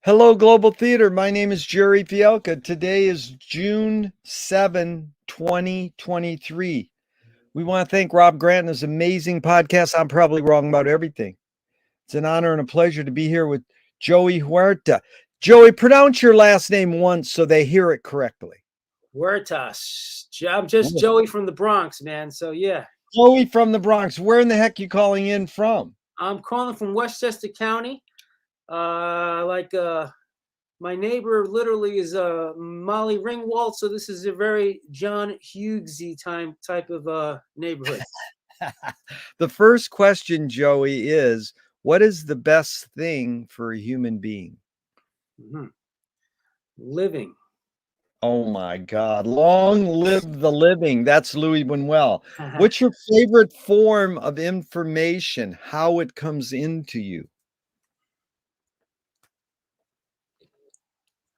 Hello, Global Theater. My name is Gerry Fialka. Today is June 7, 2023. We want to thank Rob Grant and his amazing podcast. I'm probably wrong about everything. It's an honor and a pleasure to be here with Joey Huerta. Joey, pronounce your last name once so they hear it correctly. Huertas. I'm just Joey from the Bronx, man. So yeah. Joey from the Bronx. Where in the heck you calling in from? I'm calling from Westchester County. My neighbor literally is Molly Ringwald, so this is a very John Hughesy type of neighborhood. The first question, Joey, is what is the best thing for a human being? Mm-hmm. Living. Oh my God. Long live the living. That's Louis Buñuel. What's your favorite form of information? How it comes into you?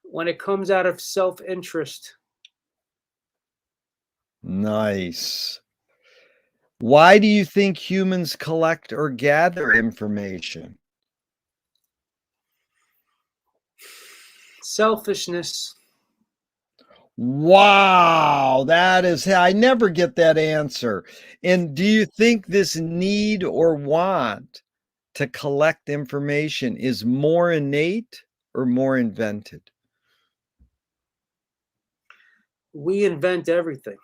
When it comes out of self-interest. Nice. Why do you think humans collect or gather information? Selfishness. Wow, I never get that answer. And do you think this need or want to collect information is more innate or more invented? We invent everything.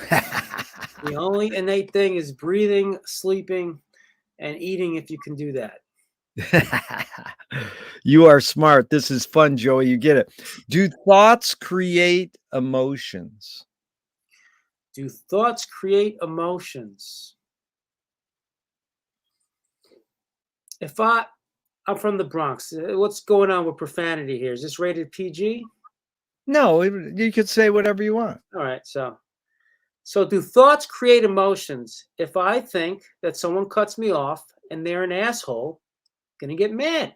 The only innate thing is breathing, sleeping, and eating if you can do that. You are smart. This is fun, Joey. You get it. Do thoughts create emotions? Do thoughts create emotions? I'm from the Bronx. What's going on with profanity here? Is this rated PG? No, you could say whatever you want. All right. So do thoughts create emotions? If I think that someone cuts me off and they're an asshole, I'm going to get mad.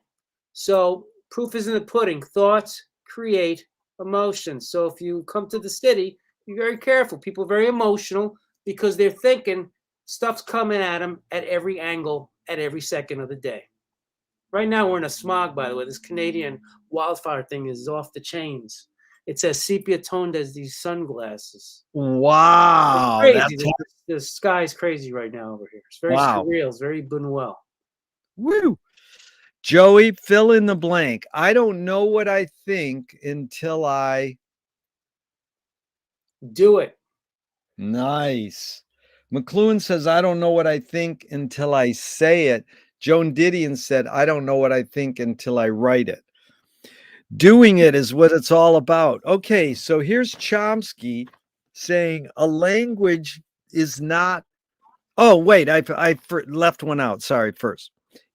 So proof is in the pudding. Thoughts create emotions. So if you come to the city, be very careful. People are very emotional because they're thinking stuff's coming at them at every angle, at every second of the day. Right now, we're in a smog, by the way. This Canadian wildfire thing is off the chains. It's as sepia toned as these sunglasses. Wow. It's crazy. The sky's crazy right now over here. It's very surreal. It's very Buñuel. Woo. Joey, fill in the blank. I don't know what I think until I do it. Nice. McLuhan says, I don't know what I think until I say it. Joan Didion said, I don't know what I think until I write it. Doing it is what it's all about. Okay, so here's Chomsky saying a language is not. Oh, wait, I left one out. Sorry, first.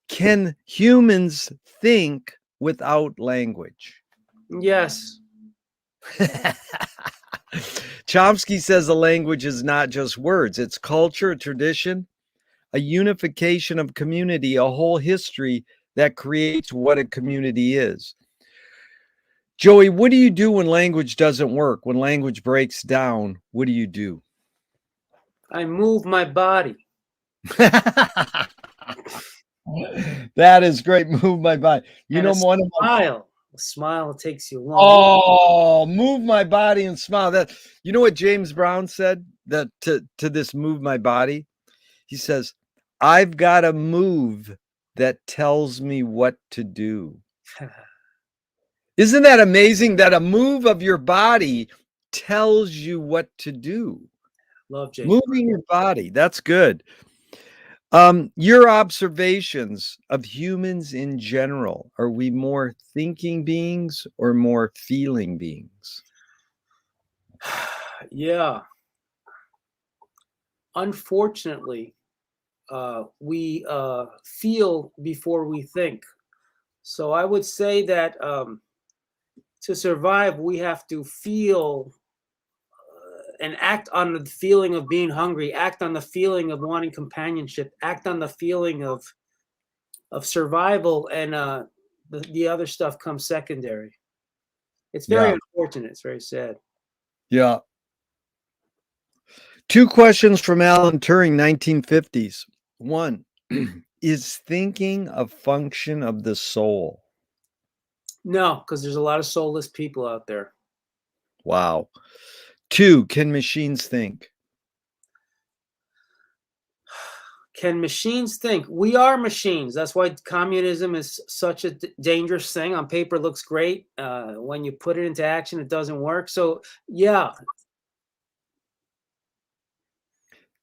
Can humans think without language? Yes. Chomsky says a language is not just words, it's culture, a tradition, a unification of community, a whole history that creates what a community is. Joey, what do you do when language doesn't work? When language breaks down, what do you do? I move my body. That is great. Move my body. You know, one smile. A smile takes you long. Oh, move my body and smile. That you know what James Brown said that to this move my body? He says, I've got a move that tells me what to do. Isn't that amazing that a move of your body tells you what to do? Love James moving your body. That's good. Your observations of humans in general, are we more thinking beings or more feeling beings? Yeah. Unfortunately, we feel before we think. So I would say that to survive, we have to feel and act on the feeling of being hungry, act on the feeling of wanting companionship, act on the feeling of survival, and the other stuff comes secondary. It's very unfortunate. It's very sad. Yeah. Two questions from Alan Turing, 1950s. One, is thinking a function of the soul? No, because there's a lot of soulless people out there. Wow. 2, can machines think? Can machines think? We are machines. That's why communism is such a dangerous thing. On paper, it looks great. When you put it into action, it doesn't work. So, yeah,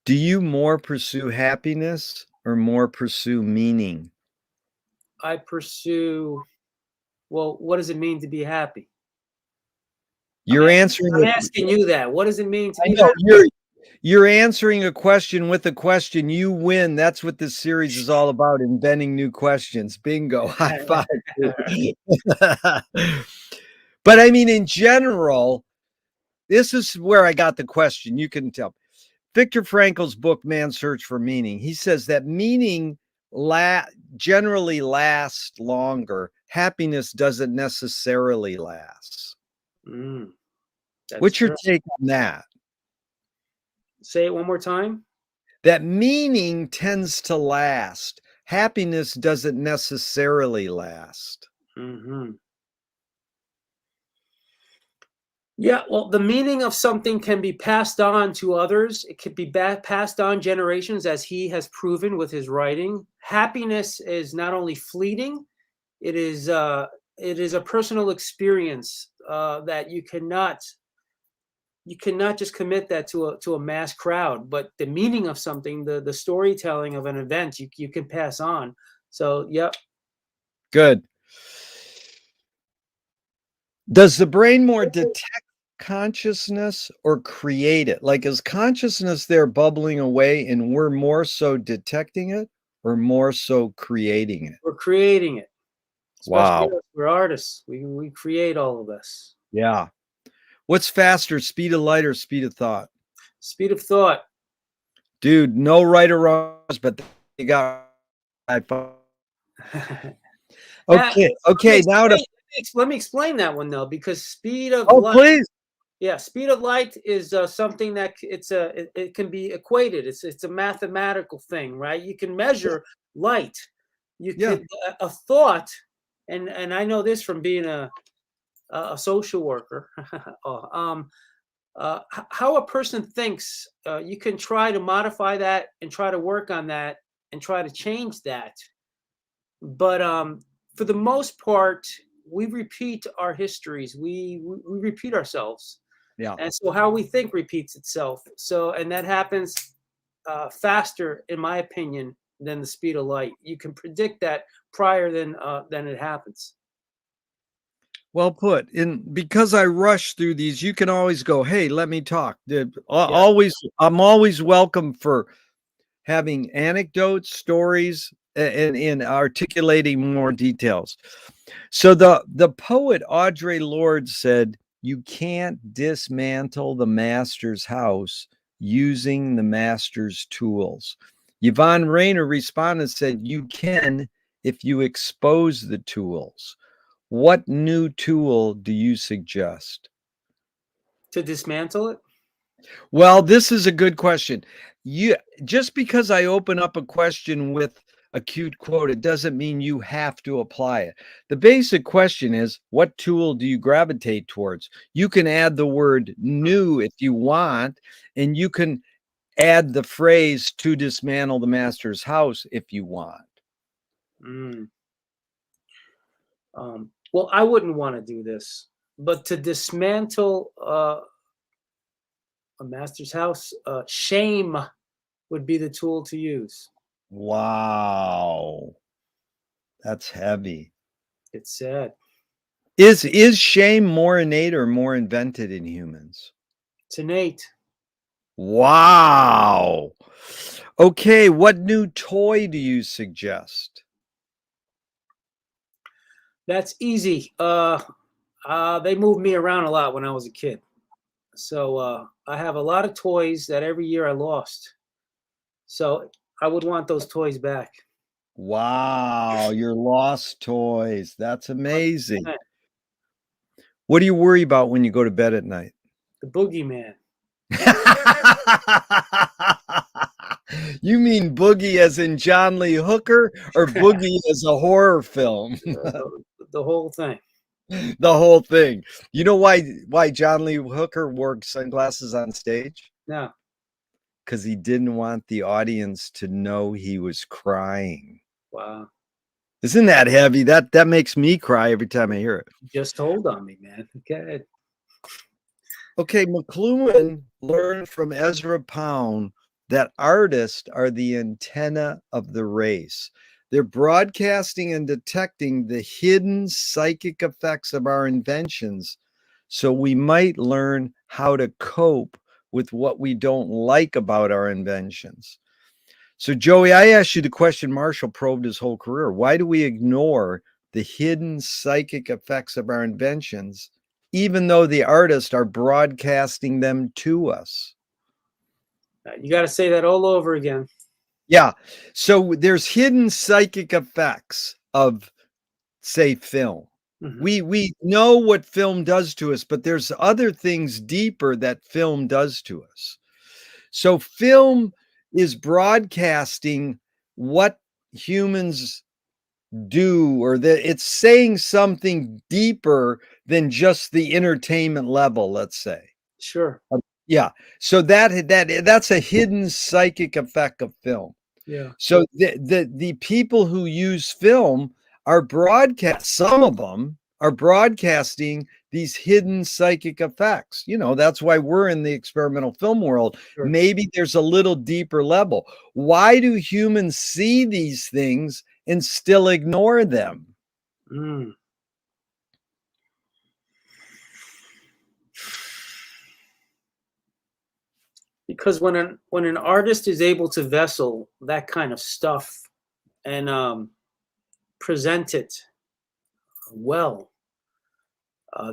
Do you more pursue happiness or more pursue meaning? I pursue. Well, what does it mean to be happy? I'm, You're answering I'm it. asking you that. What does it mean to I be know happy? you're answering a question with a question. You win. That's what this series is all about, inventing new questions. Bingo. High five. But I mean, in general, this is where I got the question. You can tell. Viktor Frankl's book, Man's Search for Meaning, he says that meaning generally lasts longer. Happiness doesn't necessarily last. Mm, that's What's your true. take on that? Say it one more time. That meaning tends to last. Happiness doesn't necessarily last. Hmm. Yeah, well, the meaning of something can be passed on to others. It could be passed on generations, as he has proven with his writing. Happiness is not only fleeting; it is a personal experience that you cannot just commit that to a mass crowd. But the meaning of something, the storytelling of an event, you can pass on. So, yep. Good. Does the brain more detect consciousness or create it? Like, is consciousness there bubbling away and we're more so detecting it or more so creating it? We're creating it, especially Wow. us. We're artists. We create all of this. Yeah. What's faster, speed of light or speed of thought? Speed of thought. Dude, no right or wrong, but you got high five. Uh, Okay. Okay. Now to, let me explain that one though, because speed of oh, light. please. Yeah, speed of light is something that it can be equated. It's a mathematical thing, right? You can measure light. You Yeah. could a thought, and I know this from being a social worker. Oh, how a person thinks, you can try to modify that and try to work on that and try to change that. But for the most part, we repeat our histories. We repeat ourselves, Yeah. and so how we think repeats itself. So, and that happens faster, in my opinion, than the speed of light. You can predict that prior than it happens. Well put. And because I rush through these, you can always go, hey, let me talk. Yeah. Always, I'm always welcome for having anecdotes, stories, and articulating more details. So the poet Audre Lorde said, "You can't dismantle the master's house using the master's tools." Yvonne Rainer responded, said, "You can if you expose the tools." What new tool do you suggest? To dismantle it. Well, this is a good question. You just because I open up a question with a cute quote, it doesn't mean you have to apply it. The basic question is, what tool do you gravitate towards? You can add the word new if you want, and you can add the phrase to dismantle the master's house if you want. Mm. Well, I wouldn't want to do this, but to dismantle a master's house, shame would be the tool to use. Wow, that's heavy. It's sad. Is shame more innate or more invented in humans? It's innate. Wow. Okay, what new toy do you suggest? That's easy. They moved me around a lot when I was a kid. So I have a lot of toys that every year I lost. So I would want those toys back. Wow, your lost toys. That's amazing. 100%. What do you worry about when you go to bed at night? The boogeyman. You mean Boogie as in John Lee Hooker or Boogie as a horror film? the whole thing. The whole thing. You know why John Lee Hooker wore sunglasses on stage? No. Because he didn't want the audience to know he was crying. Wow. Isn't that heavy? That makes me cry every time I hear it. You just told on me, man. Okay. Okay, McLuhan learned from Ezra Pound that artists are the antenna of the race. They're broadcasting and detecting the hidden psychic effects of our inventions, so we might learn how to cope with what we don't like about our inventions. So, Joey, I asked you the question Marshall probed his whole career. Why do we ignore the hidden psychic effects of our inventions, even though the artists are broadcasting them to us? You got to say that all over again. Yeah. So there's hidden psychic effects of, say, film. Mhm. We know what film does to us, but there's other things deeper that film does to us. So film is broadcasting what humans do, or that it's saying something deeper than just the entertainment level, let's say. Sure. Yeah. So that's a hidden psychic effect of film. Yeah. So the people who use film are some of them are broadcasting these hidden psychic effects. That's why we're in the experimental film world. Sure. Maybe there's a little deeper level. Why do humans see these things and still ignore them? Mm. Because when an artist is able to vessel that kind of stuff and present it well,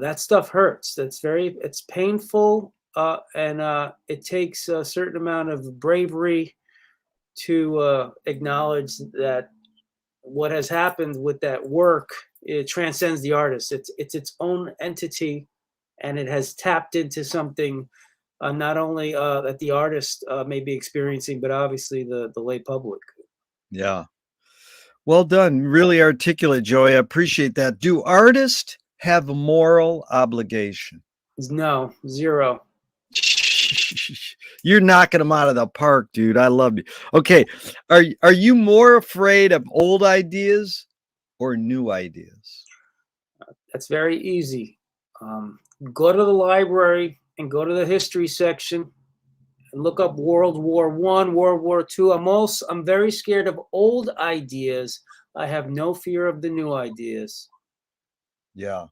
that stuff hurts. It's painful, and it takes a certain amount of bravery to acknowledge that what has happened with that work, it transcends the artist. It's its own entity, and it has tapped into something not only that the artist may be experiencing, but obviously the lay public. Yeah. Well done. Really articulate, Joey. I appreciate that. Do artists have a moral obligation? No, zero. You're knocking them out of the park, dude. I love you. Okay. Are you more afraid of old ideas or new ideas? That's very easy. Go to the library and go to the history section and look up World War I, World War II. I'm very scared of old ideas. I have no fear of the new ideas. Yeah.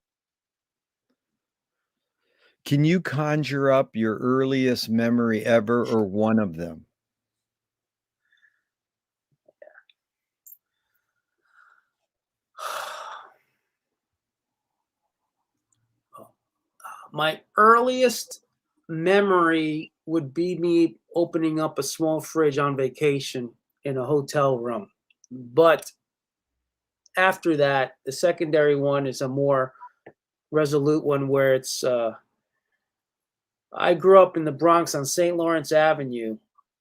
Can you conjure up your earliest memory ever or one of them? My earliest memory would be me opening up a small fridge on vacation in a hotel room. But after that, the secondary one is a more resolute one where I grew up in the Bronx on St. Lawrence Avenue,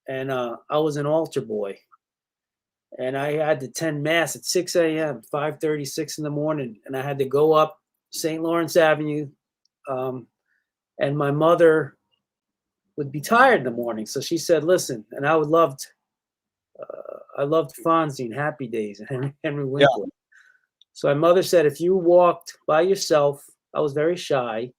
and I was an altar boy. And I had to attend mass at 6 a.m., 5:36 in the morning, and I had to go up St. Lawrence Avenue. And my mother would be tired in the morning, so she said, "Listen," and I loved Fonzie and Happy Days and Henry Yeah. Winkler. So my mother said, if you walked by yourself, I was very shy.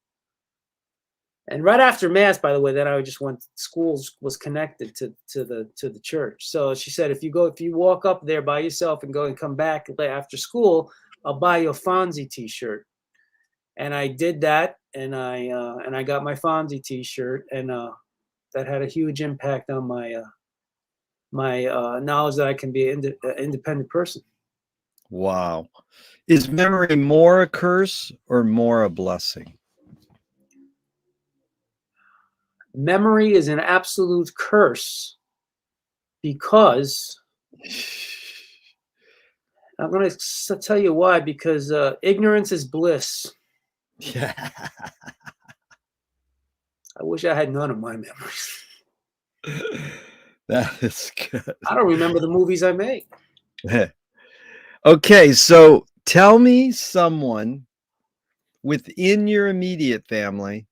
And right after mass, by the way, then I just went. Schools was connected to the church. So she said, if you walk up there by yourself and go and come back after school, I'll buy you a Fonzie T-shirt. And I did that, and I got my Fonzie T-shirt, and that had a huge impact on my knowledge that I can be an independent person. Wow. Is memory more a curse or more a blessing? Memory is an absolute curse because I'm going to tell you why. Because ignorance is bliss. Yeah. I wish I had none of my memories. That is good. I don't remember the movies I made. Okay, so tell me someone within your immediate family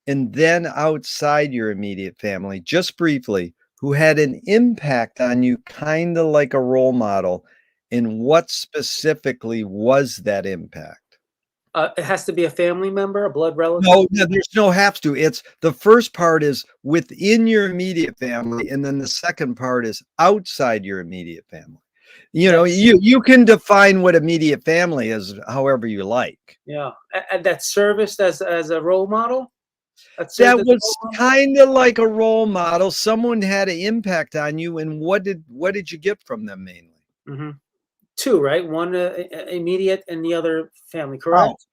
and then outside your immediate family, just briefly, who had an impact on you kind of like a role model, and what specifically was that impact? It has to be a family member, a blood relative? No, no, there's no have to. It's the first part is within your immediate family, and then the second part is outside your immediate family. You know, That's you can define what immediate family is however you like. yeah. And that serviced as a role model? That served That as a was role model? kinda like a role model. Someone had an impact on you, and what did you get from them mainly? Mhm. 2, right? One, immediate and the other family, Oh, correct?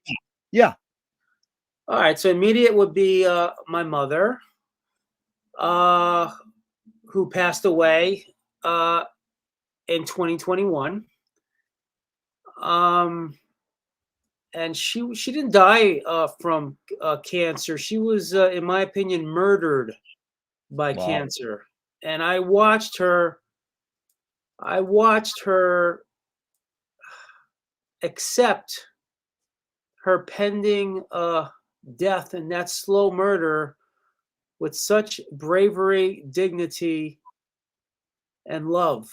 yeah. Alright, so immediate would be, my mother, uh, who passed away, uh, in 2021. Um, and she didn't die, from, cancer. She was, in my opinion, murdered by Wow. cancer. And I watched her accept her pending, death and that slow murder with such bravery, dignity, and love,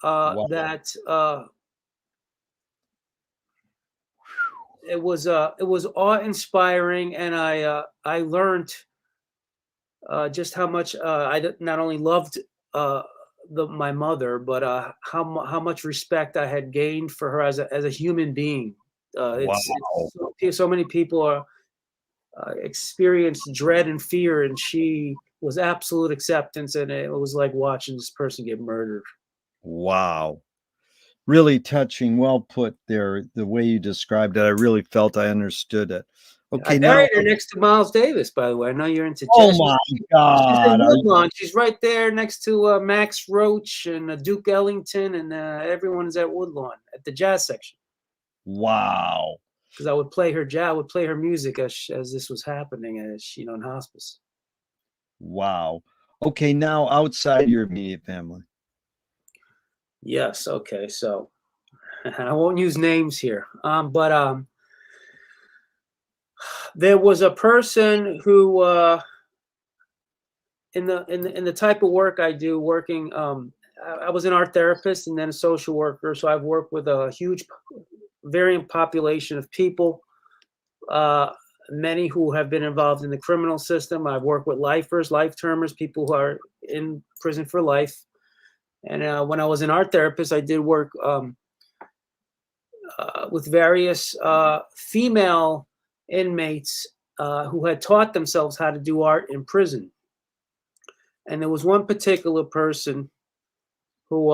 Wow. that it was awe-inspiring, and I learned just how much not only loved uh, my mother, but how much respect I had gained for her as a human being. It's Wow. so many people are experience dread and fear, and she was absolute acceptance, and it was like watching this person get murdered. Wow. Really touching, well put there, the way you described it, I really felt I understood it. I Okay, now buried her next to Miles Davis, by the way. I know you're into oh jazz. my She's in god, are you Woodlawn. She's right there next to Max Roach and Duke Ellington, and everyone's at Woodlawn at the jazz section. wow. Because I would play her jazz, I would play her music as this was happening, as in hospice. Wow. Okay, now outside your immediate family. Yes. Okay. So I won't use names here, but there was a person who, in the type of work I do, working. I was an art therapist and then a social worker, so I've worked with a huge, varying population of people. Uh, Many who have been involved in the criminal system. I've worked with lifers, life termers, people who are in prison for life. And when I was an art therapist, I did work with various female inmates who had taught themselves how to do art in prison. And there was one particular person who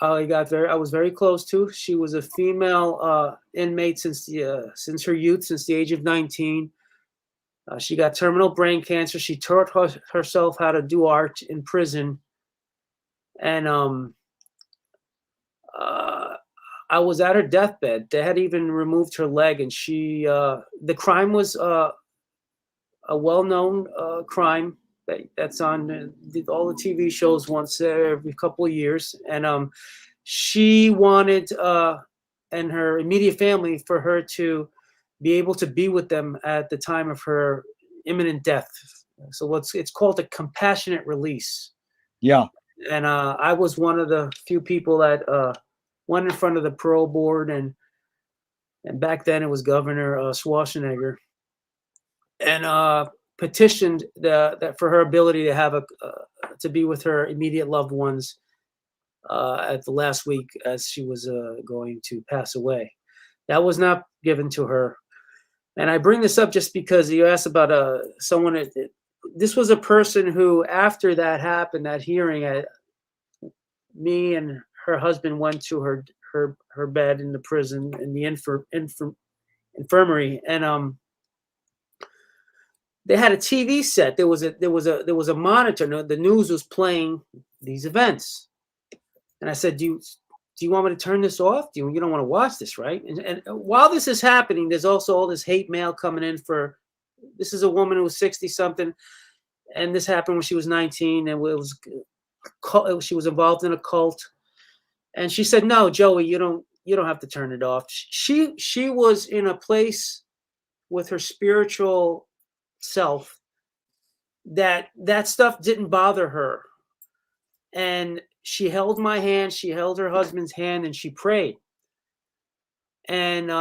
I was very close to. She was a female inmate since her youth, since the age of 19. She got terminal brain cancer. She taught herself how to do art in prison, and uh, I was at her deathbed. They had even removed her leg, and the crime was a well-known crime that's on all the TV shows once every couple of years, and she wanted and her immediate family for her to be able to be with them at the time of her imminent death. So it's called a compassionate release, Yeah. and I was one of the few people that went in front of the parole board, and back then it was Governor Schwarzenegger, and petitioned that for her ability to have to be with her immediate loved ones at the last week as she was going to pass away. That was not given to her. And I bring this up just because you asked about someone. This was a person who, after that happened, that hearing, me and her husband went to her bed in the prison in the infirmary, and they had a TV set. There was a monitor. No, the news was playing these events, and I said, "Do you want me to turn this off? You don't want to watch this, right?" And while this is happening, there's also all this hate mail coming in for. This is a woman who was 60 something, and this happened when she was 19, and she was involved in a cult. And she said, "No, Joey, you don't have to turn it off." She was in a place with her spiritual self, that stuff didn't bother her. And she held my hand, she held her husband's hand, and she prayed. And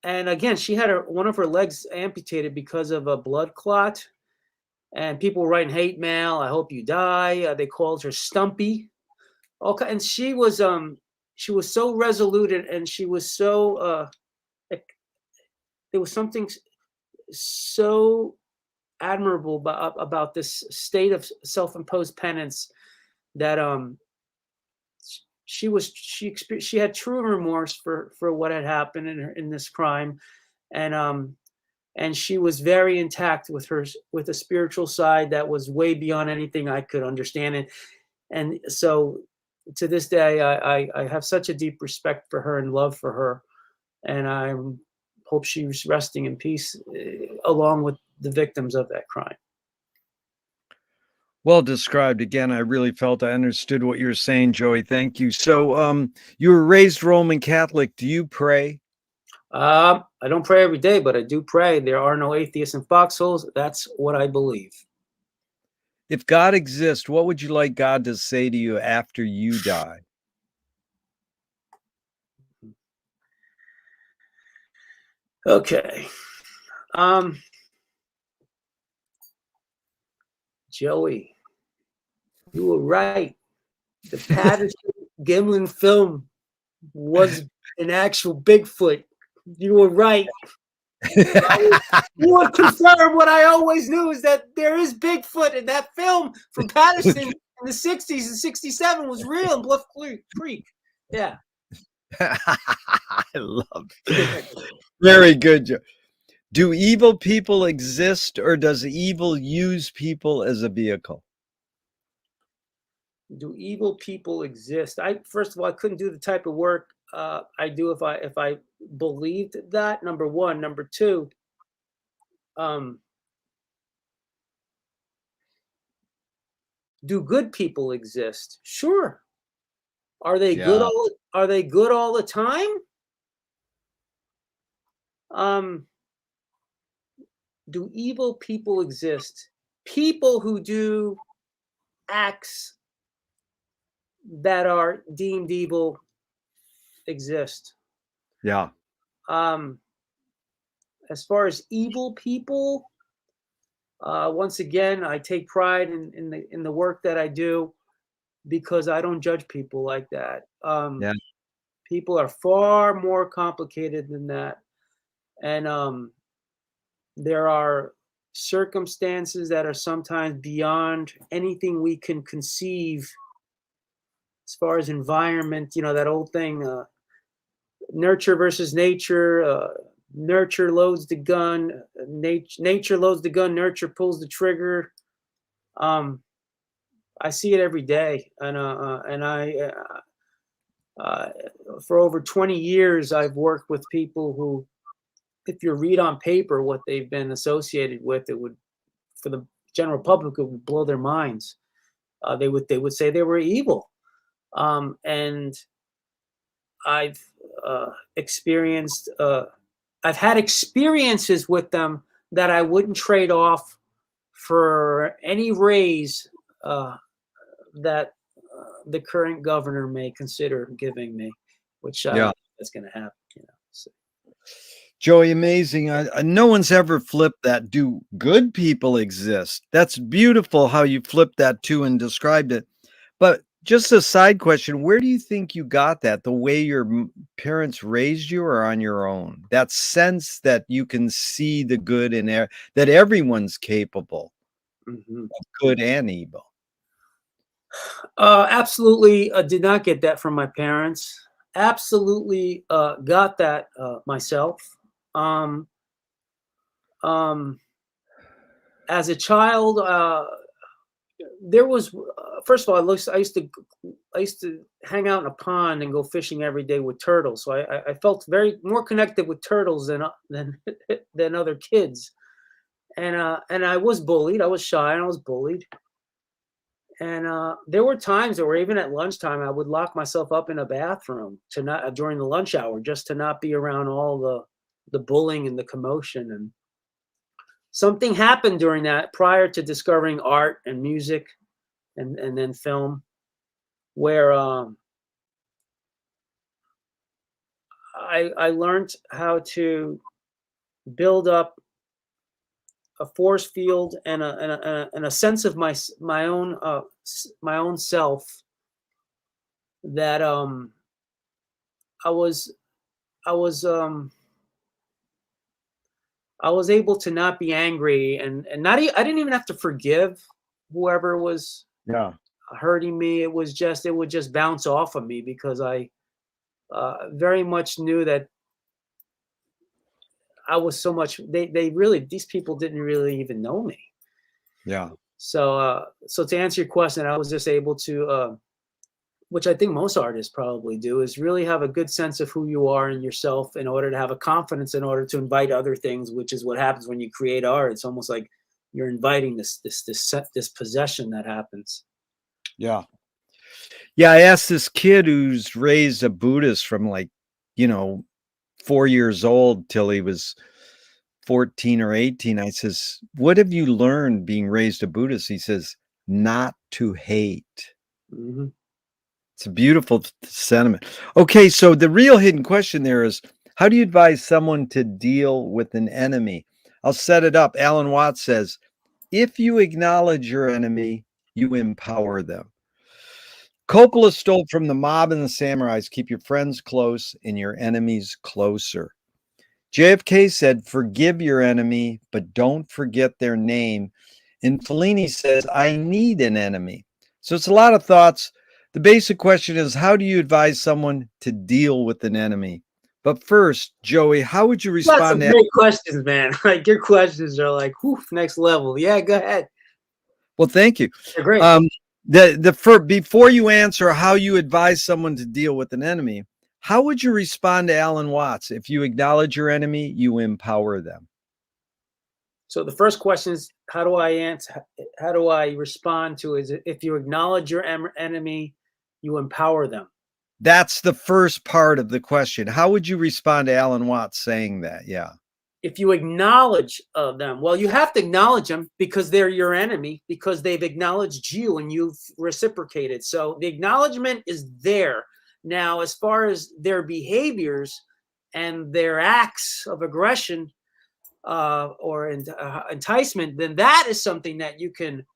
again, she had one of her legs amputated because of a blood clot. And people were writing hate mail. I hope you die. They called her Stumpy. Okay, and she was so resolute, and she was so there was something so admirable about this state of self-imposed penance, that she had true remorse for what had happened in this crime, and she was very intact with a spiritual side that was way beyond anything I could understand. And so to this day, I have such a deep respect for her and love for her, and I hope she's resting in peace along with the victims of that crime. Well described. Again, I really felt I understood what you're saying, Joey. Thank you. So, you were raised Roman Catholic. Do you pray? I don't pray every day, but I do pray. There are no atheists in foxholes. That's what I believe. If God exists, what would you like God to say to you after you die? Okay. Joey, you were right. The Patterson Gimlin film was an actual Bigfoot. You were right. You would confirm what I always knew, is that there is Bigfoot, in that film from Patterson in the 60s and 67 was real in Bluff Creek. Yeah. I love it. Very good, Joe. Do evil people exist, or does evil use people as a vehicle? Do evil people exist? First of all, I couldn't do the type of work I do if I believed that. Number one. Number two, do good people exist? Sure. Are they good Yeah. all the time? Do evil people exist? People who do acts that are deemed evil exist. Yeah. As far as evil people, once again, I take pride in the work that I do, because I don't judge people like that. Yeah. People are far more complicated than that, and there are circumstances that are sometimes beyond anything we can conceive. As far as environment, that old thing, nurture versus nature. Nurture loads the gun. Nature loads the gun. Nurture pulls the trigger. I see it every day, and I for over 20 years, I've worked with people who, if you read on paper what they've been associated with, it would, for the general public, it would blow their minds. They would say they were evil, and I've experienced. I've had experiences with them that I wouldn't trade off for any raise that the current governor may consider giving me, which I don't think that's going to happen. So. Joey, amazing. No one's ever flipped that. Do good people exist? That's beautiful how you flipped that too and described it. But just a side question, where do you think you got that? The way your parents raised you, or on your own? That sense that you can see the good in there, that everyone's capable of good and evil. Absolutely did not get that from my parents. Absolutely got that myself. As a child, there was first of all, I used to hang out in a pond and go fishing every day with turtles. So I felt more connected with turtles than other kids. And I was bullied. I was shy and I was bullied. And there were times where even at lunchtime, I would lock myself up in a bathroom during the lunch hour, just to not be around all the bullying and the commotion. And something happened during that, prior to discovering art and music and then film, where I learned how to build up a force field and a sense of my own my own self, that I was I was I was able to not be angry, and I didn't even have to forgive whoever was Yeah. hurting me. It would just bounce off of me, because I very much knew that I was so much. They really, these people didn't really even know me. Yeah. So to answer your question, I was just able to, which I think most artists probably do, is really have a good sense of who you are and yourself, in order to have a confidence, in order to invite other things, which is what happens when you create art. It's almost like you're inviting this possession that happens. Yeah. Yeah, I asked this kid who's raised a Buddhist from, like, you know, 4 years old till he was 14 or 18. I says, "What have you learned being raised a Buddhist?" He says, "Not to hate." Hmm. It's a beautiful sentiment. Okay, so the real hidden question there is, how do you advise someone to deal with an enemy? I'll set it up. Alan Watts says, if you acknowledge your enemy, you empower them. Coppola stole from The Mob and the Samurais, keep your friends close and your enemies closer. JFK said, forgive your enemy, but don't forget their name. And Fellini says, I need an enemy. So it's a lot of thoughts. The basic question is, how do you advise someone to deal with an enemy? But first, Joey, how would you Got respond some to? great questions, man. Like, your questions are like, whew, next level. Yeah, go ahead. Well, thank you. They're great. Um, before you answer how you advise someone to deal with an enemy, how would you respond to Alan Watts? If you acknowledge your enemy, you empower them. So the first question is, how do I answer? How do I respond to? Is if you acknowledge your enemy, you empower them. That's the first part of the question. How would you respond to Alan Watts saying that? Yeah. If you acknowledge them, well, you have to acknowledge them, because they're your enemy, because they've acknowledged you and you've reciprocated. So the acknowledgement is there. Now, as far as their behaviors and their acts of aggression, or enticement, then that is something that you can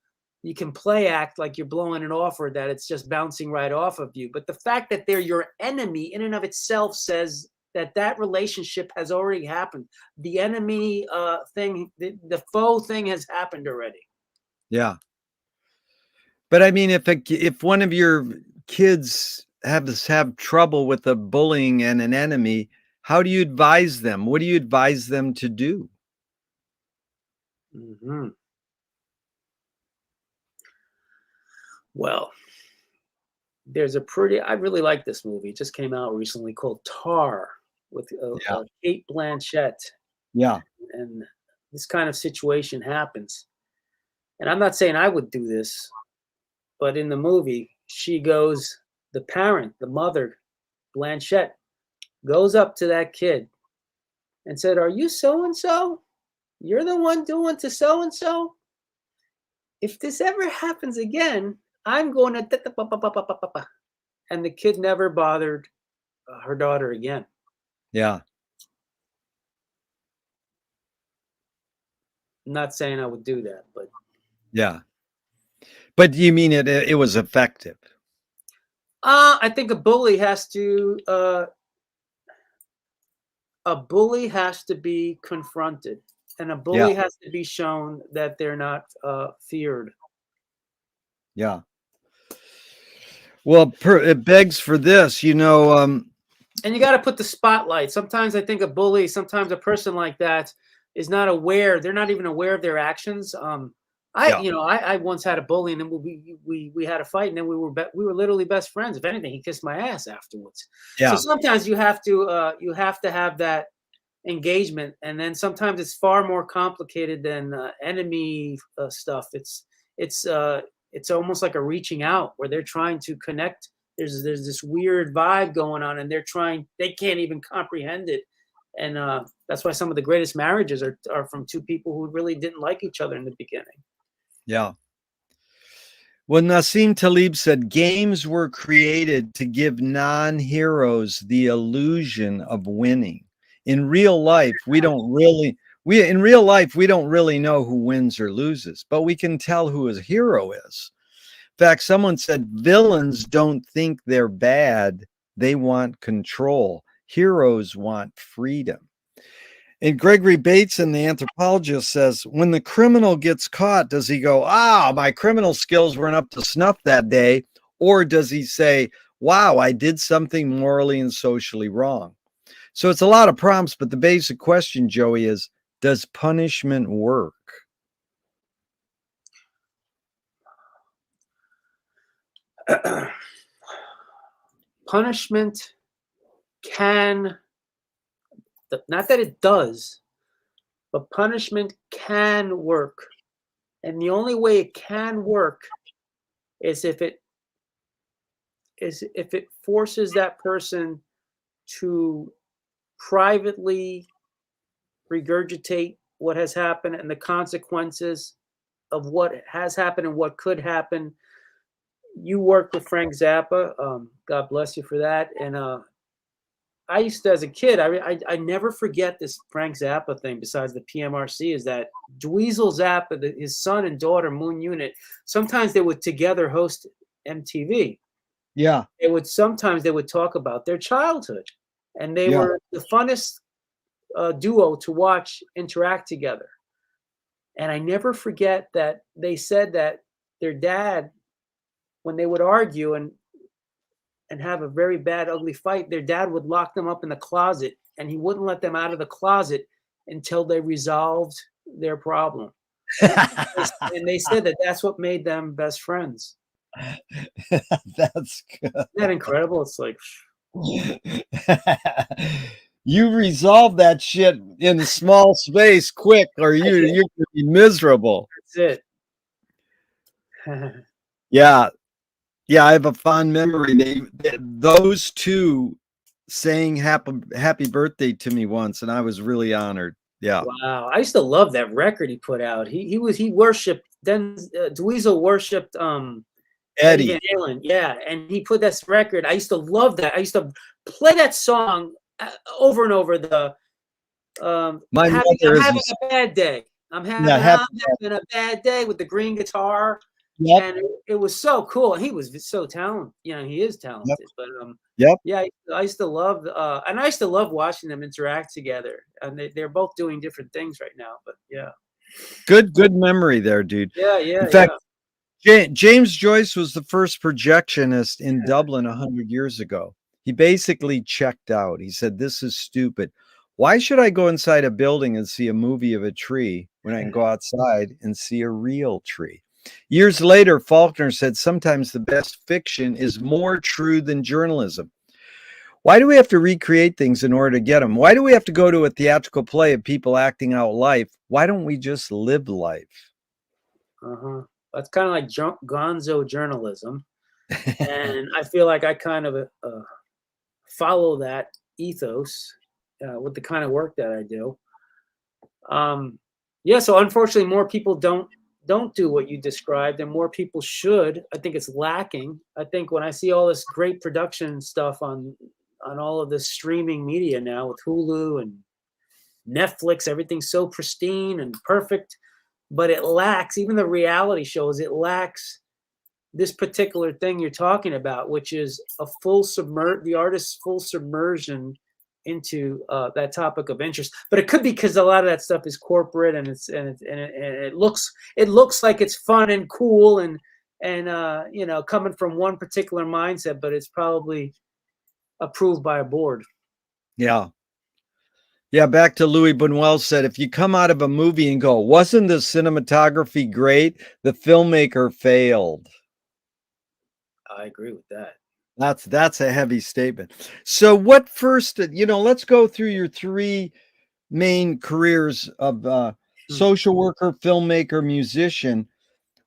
play act like you're blowing it off, or that it's just bouncing right off of you. But the fact that they're your enemy in and of itself says that that relationship has already happened. The enemy thing, the foe thing has happened already. Yeah. But I mean, if one of your kids have trouble with a bullying and an enemy, how do you advise them? What do you advise them to do? Hmm. Well, I really like this movie. It just came out recently, called Tar, with Yeah. Kate Blanchett. Yeah. And this kind of situation happens. And I'm not saying I would do this, but in the movie, the parent, the mother, Blanchett, goes up to that kid and said, "Are you so and so? You're the one doing to so and so? If this ever happens again, I'm going to." And the kid never bothered her daughter again. Yeah. I'm not saying I would do that, but Yeah. But you mean it was effective? I think a bully has to be confronted, and a Yeah. bully has to be shown that they're not feared. Yeah. Well, it begs for this, And you got to put the spotlight. Sometimes I think sometimes a person like that is not aware. They're not even aware of their actions. yeah. I once had a bully, and then we had a fight, and then we were literally best friends. If anything, he kissed my ass afterwards. So Yeah. sometimes you have to have that engagement, and then sometimes it's far more complicated than enemy stuff. It's almost like a reaching out, where they're trying to connect. There's this weird vibe going on, and they can't even comprehend it, And that's why some of the greatest marriages are from two people who really didn't like each other in the beginning. Yeah. Well, Nassim Taleb said games were created to give non-heroes the illusion of winning. In real life, we don't really know who wins or loses, but we can tell who a hero is. In fact, someone said villains don't think they're bad, they want control. Heroes want freedom. And Gregory Bateson, the anthropologist, says when the criminal gets caught, does he go, my criminal skills weren't up to snuff that day? Or does he say, wow, I did something morally and socially wrong? So it's a lot of prompts, but the basic question, Joey, is does punishment work? Punishment can, not that it does, but punishment can work. And the only way it can work is if it forces that person to privately regurgitate what has happened and the consequences of what has happened and what could happen. You worked with Frank Zappa. God bless you for that. And I used to, as a kid, I never forget this Frank Zappa thing. Besides the PMRC, is that Dweezil Zappa, his son and daughter Moon Unit, sometimes they would together host MTV. Yeah. Sometimes they would talk about their childhood, and they Yeah. were the funnest duo to watch interact together. And I never forget that they said that their dad, when they would argue and have a very bad, ugly fight, their dad would lock them up in the closet, and he wouldn't let them out of the closet until they resolved their problem. And they said that that's what made them best friends. That's good. Isn't that incredible? It's like, you resolve that shit in a small space quick, or you're gonna be miserable. That's it. Yeah. I have a fond memory. Those two saying happy birthday to me once, and I was really honored. Yeah. Wow. I used to love that record he put out. He worshipped, then Dweezil worshipped Eddie Van Halen. Yeah. And he put this record. I used to love that. I used to play that song over and over. I'm having a bad day. I'm having a bad day with the green guitar. Yep. And it was so cool. And he was so talented. He is talented. Yep. But yeah, I used to love, and I used to love watching them interact together. And they're both doing different things right now. But yeah, good memory there, dude. Yeah. In fact, James Joyce was the first projectionist in Dublin 100 years ago. He basically checked out. He said, "This is stupid. Why should I go inside a building and see a movie of a tree when I can go outside and see a real tree?" Years later, Faulkner said sometimes the best fiction is more true than journalism. Why do we have to recreate things in order to get them? Why do we have to go to a theatrical play of people acting out life? Why don't we just live life? That's kind of like gonzo journalism. And I feel like I kind of follow that ethos with the kind of work that I do. So unfortunately, more people don't do what you described, and more people should. I think it's lacking. I think when I see all this great production stuff on all of this streaming media now with Hulu and Netflix, everything's so pristine and perfect, but it lacks, even the reality shows, it lacks this particular thing you're talking about, which is the artist's full submersion into that topic of interest. But it could be because a lot of that stuff is corporate, and it looks like it's fun and cool and coming from one particular mindset, but it's probably approved by a board. Yeah. Back to Louis Buñuel said, if you come out of a movie and go, wasn't the cinematography great? The filmmaker failed. I agree with that. That's a heavy statement. So what first, let's go through your three main careers of social worker, filmmaker, musician.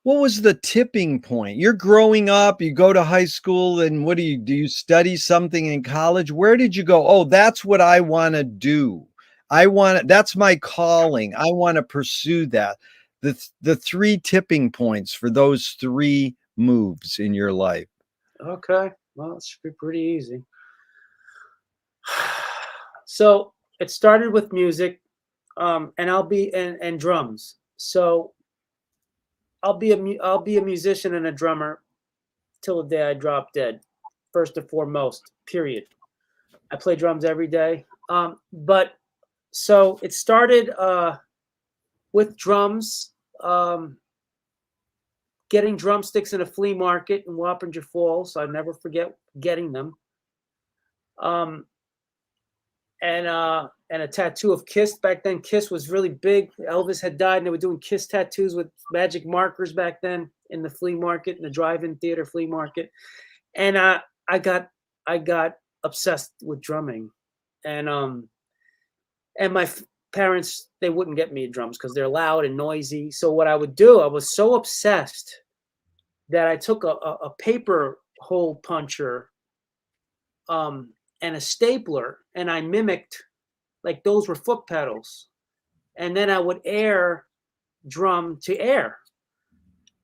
What was the tipping point? You're growing up, you go to high school, and what do? You study something in college? Where did you go? Oh, that's what I want to do. that's my calling. I want to pursue that. The three tipping points for those three moves in your life. Okay. Well, it should be pretty easy. So it started with music, and and drums. So I'll be a musician and a drummer till the day I drop dead. First and foremost, period. I play drums every day. But so it started with drums, getting drumsticks in a flea market in Wappinger Falls. So I never forget getting them. Um, and a tattoo of Kiss. Back then, Kiss was really big. Elvis had died, and they were doing Kiss tattoos with magic markers back then in the flea market, in the drive-in theater flea market. And I got obsessed with drumming, and my parents, they wouldn't get me drums because they're loud and noisy. So what I would do, I was so obsessed that I took a paper hole puncher, and a stapler, and I mimicked like those were foot pedals, and then I would air drum to air.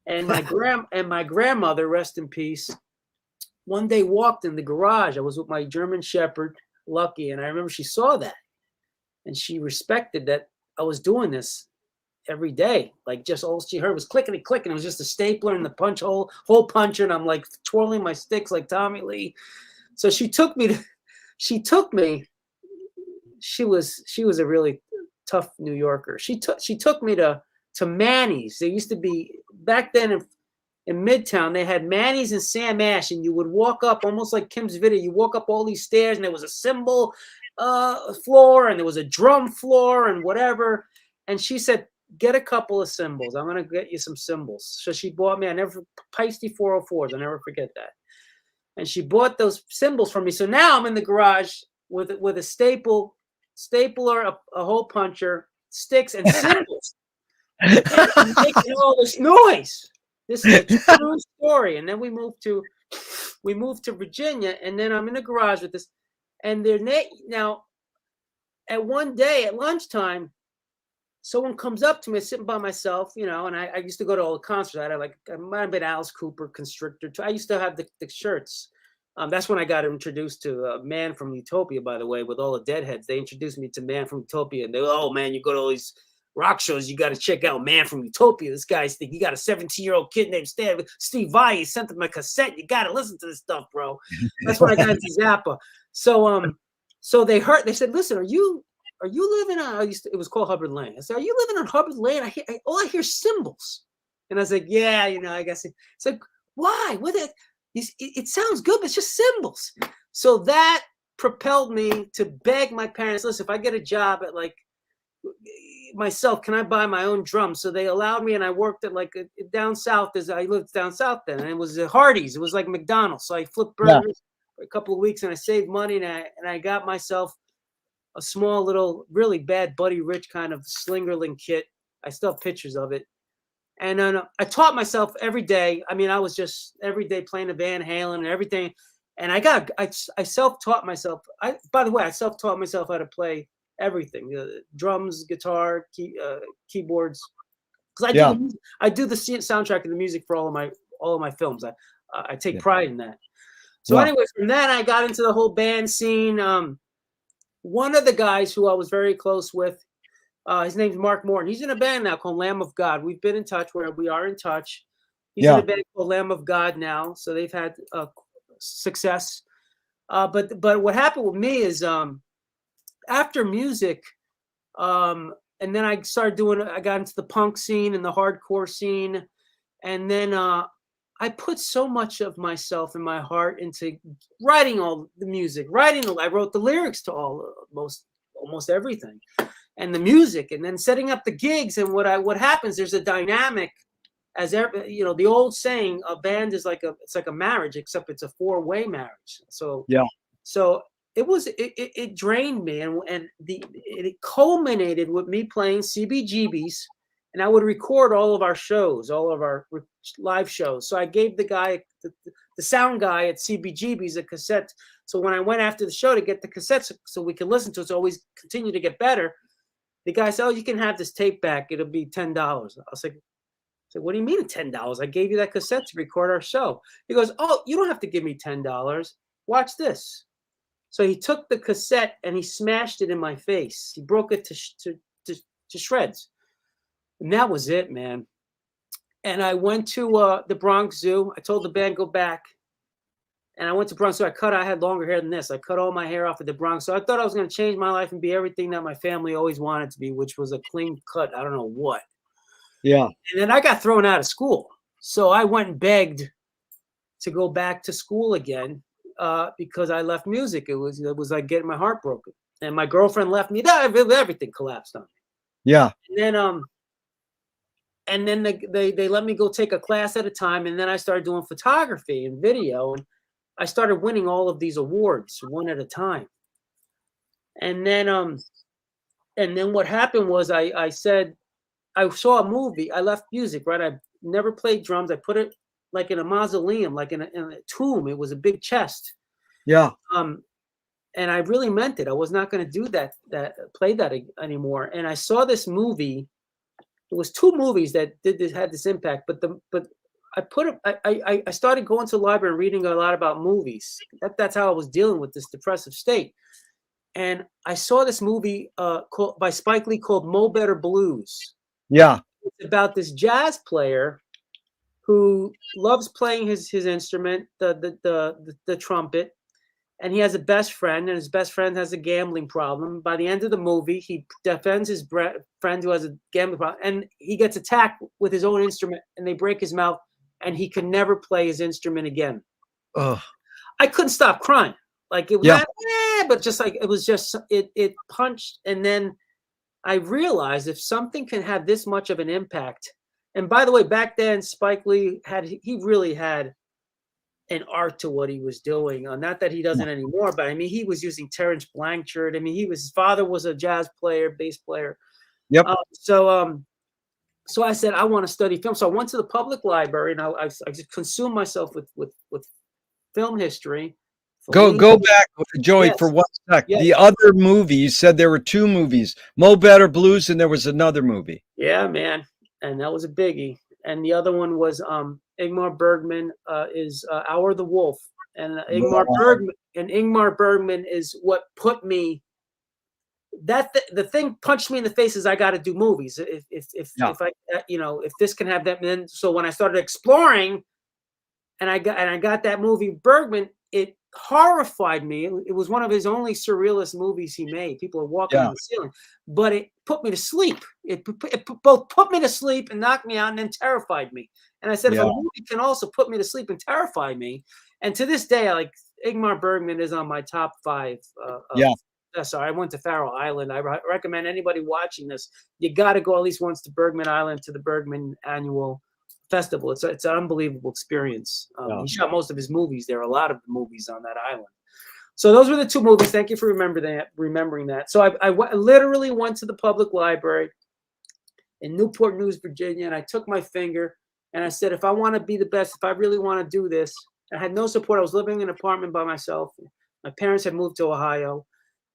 And my grandmother, rest in peace, one day walked in the garage. I was with my German Shepherd, Lucky, and I remember she saw that, and she respected that I was doing this every day. Like, just all she heard was clickety click, and it was just a stapler and the punch hole puncher, and I'm like twirling my sticks like Tommy Lee. So she took me. She was a really tough New Yorker. She took me to Manny's. There used to be back then in Midtown, they had Manny's and Sam Ash, and you would walk up almost like Kim's video. You walk up all these stairs, and there was a cymbal floor, and there was a drum floor, and whatever. And she said, "Get a couple of cymbals. I'm gonna get you some cymbals." So she bought me. Peisty 404s. I'll never forget that. And she bought those cymbals for me. So now I'm in the garage with a stapler, a hole puncher, sticks, and cymbals, and making all this noise. This is a true story. And then we moved to Virginia, and then I'm in the garage with this. And now, at one day at lunchtime, someone comes up to me, sitting by myself, and I used to go to all the concerts. I might have been Alice Cooper, Constrictor. I used to have the shirts. That's when I got introduced to Man from Utopia, by the way, with all the Deadheads. They introduced me to Man from Utopia, and they, "Oh man, you go to all these rock shows, you got to check out Man from Utopia. This guy's he got a 17-year-old kid named Steve Vai. He sent him a cassette. You got to listen to this stuff, bro." That's when I got into Zappa. So they said, "Listen, are you living on?" It was called Hubbard Lane. I said, "Are you living on Hubbard Lane? All I hear cymbals." And I was like, "Yeah, I guess." It's like, "Why? It sounds good, but it's just cymbals." So that propelled me to beg my parents, "Listen, if I get a job at myself, can I buy my own drums?" So they allowed me, and I worked at down south, as I lived down south then, and it was at Hardee's. It was like McDonald's. So I flipped burgers for a couple of weeks, and I saved money, and I got myself a small little, really bad Buddy Rich kind of Slingerland kit. I still have pictures of it. And then I taught myself every day. I mean, I was just every day playing the Van Halen and everything. And I self-taught myself. By the way, I self-taught myself how to play everything: drums, guitar, keyboards. Because I do the soundtrack and the music for all of my films. I take pride in that. So anyway, from that I got into the whole band scene. One of the guys who I was very close with, his name's Mark Morton. He's in a band now called Lamb of God. We've been in touch. We are in touch. He's in a band called Lamb of God now, so they've had success. But what happened with me is after music, and then I got into the punk scene and the hardcore scene, and then I put so much of myself and my heart into writing all the music. I wrote the lyrics to almost everything. And the music, and then setting up the gigs. And what happens, there's a dynamic, the old saying, a band is like a marriage, except it's a 4-way marriage. So it drained me, and it culminated with me playing CBGBs, and I would record all of our shows, all of our live shows. So I gave the guy the sound guy at CBGB's a cassette. So when I went after the show to get the cassettes so we could listen to it, so always continue to get better, the guy said, "Oh, you can have this tape back. It'll be $10." I was like, "What do you mean $10? I gave you that cassette to record our show." He goes, "Oh, you don't have to give me $10. Watch this." So he took the cassette and he smashed it in my face. He broke it to shreds. And that was it, man. And I went to the Bronx Zoo. I told the band, go back. And I went to Bronx Zoo. I had longer hair than this. I cut all my hair off at the Bronx. So I thought I was going to change my life and be everything that my family always wanted to be, which was a clean cut. I don't know what. Yeah. And then I got thrown out of school. So I went and begged to go back to school again because I left music. It was like getting my heart broken. And my girlfriend left me. Everything collapsed on me. Yeah. And then they let me go take a class at a time. And then I started doing photography and video. And I started winning all of these awards one at a time. And then what happened was I said, I saw a movie. I left music, right? I never played drums. I put it like in a mausoleum, like in a tomb. It was a big chest. Yeah. And I really meant it. I was not going to do play that anymore. And I saw this movie. It was two movies that had this impact. But I started going to the library and reading a lot about movies. That's how I was dealing with this depressive state. And I saw this movie by Spike Lee called Mo Better Blues. Yeah. It's about this jazz player who loves playing his instrument, the trumpet, and he has a best friend, and his best friend has a gambling problem. By the end of the movie, he defends his friend who has a gambling problem, and he gets attacked with his own instrument, and they break his mouth, and he can never play his instrument again. Ugh. I couldn't stop crying. Like it was, but just like it was just it punched, and then I realized if something can have this much of an impact. And by the way, back then Spike Lee really had an art to what he was doing. Not that he doesn't anymore, but I mean, he was using Terrence Blanchard. I mean, his father was a jazz player, bass player. Yep. So I said, I want to study film. So I went to the public library and I just consumed myself with film history. Go back, Joey, Yes. for 1 sec. Yes. The other movie, you said there were two movies, Mo Better Blues, and there was another movie. Yeah, man. And that was a biggie. And the other one was Ingmar Bergman is Hour of the Wolf. And Ingmar Bergman is what put me, the thing punched me in the face is I got to do movies. If I, if this can have that. And so when I started exploring and I got that movie Bergman, it horrified me. It was one of his only surrealist movies he made. People are walking on the ceiling, but it put me to sleep. It both put me to sleep and knocked me out and then terrified me. And I said, if a movie can also put me to sleep and terrify me, and to this day, Ingmar Bergman is on my top 5. Sorry, I went to Faroe Island. I recommend anybody watching this, you got to go at least once to Bergman Island to the Bergman Annual Festival. It's an unbelievable experience. He shot most of his movies there, a lot of the movies on that island. So those were the two movies. Thank you for remembering that. So I literally went to the public library in Newport News, Virginia, and I took my finger and I said, if I want to be the best, if I really want to do this, I had no support. I was living in an apartment by myself. My parents had moved to Ohio,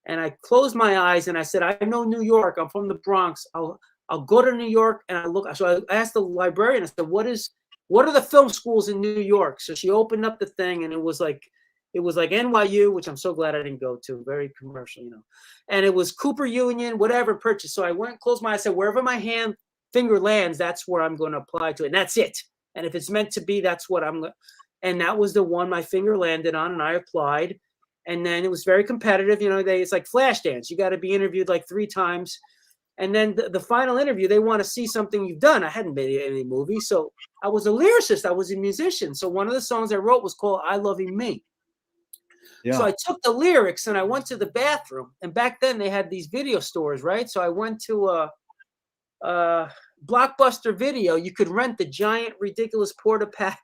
and I closed my eyes and I said, I know New York. I'm from the Bronx. I'll go to New York and I look. So I asked the librarian, I said, what are the film schools in New York? So she opened up the thing and it was like NYU, which I'm so glad I didn't go to, very commercial, and it was Cooper Union, whatever, Purchase. So I went, closed my eyes, said, wherever my finger lands, that's where I'm going to apply to it. And that's it. And if it's meant to be, that's what I'm going to. And that was the one my finger landed on and I applied. And then it was very competitive. It's like Flashdance. You got to be interviewed like 3 times. And then the final interview, they want to see something you've done. I hadn't made any movie. So I was a lyricist. I was a musician. So one of the songs I wrote was called I Loving Me. Yeah. So I took the lyrics and I went to the bathroom. And back then they had these video stores, right? So I went to Blockbuster Video. You could rent the giant, ridiculous Porta-Pack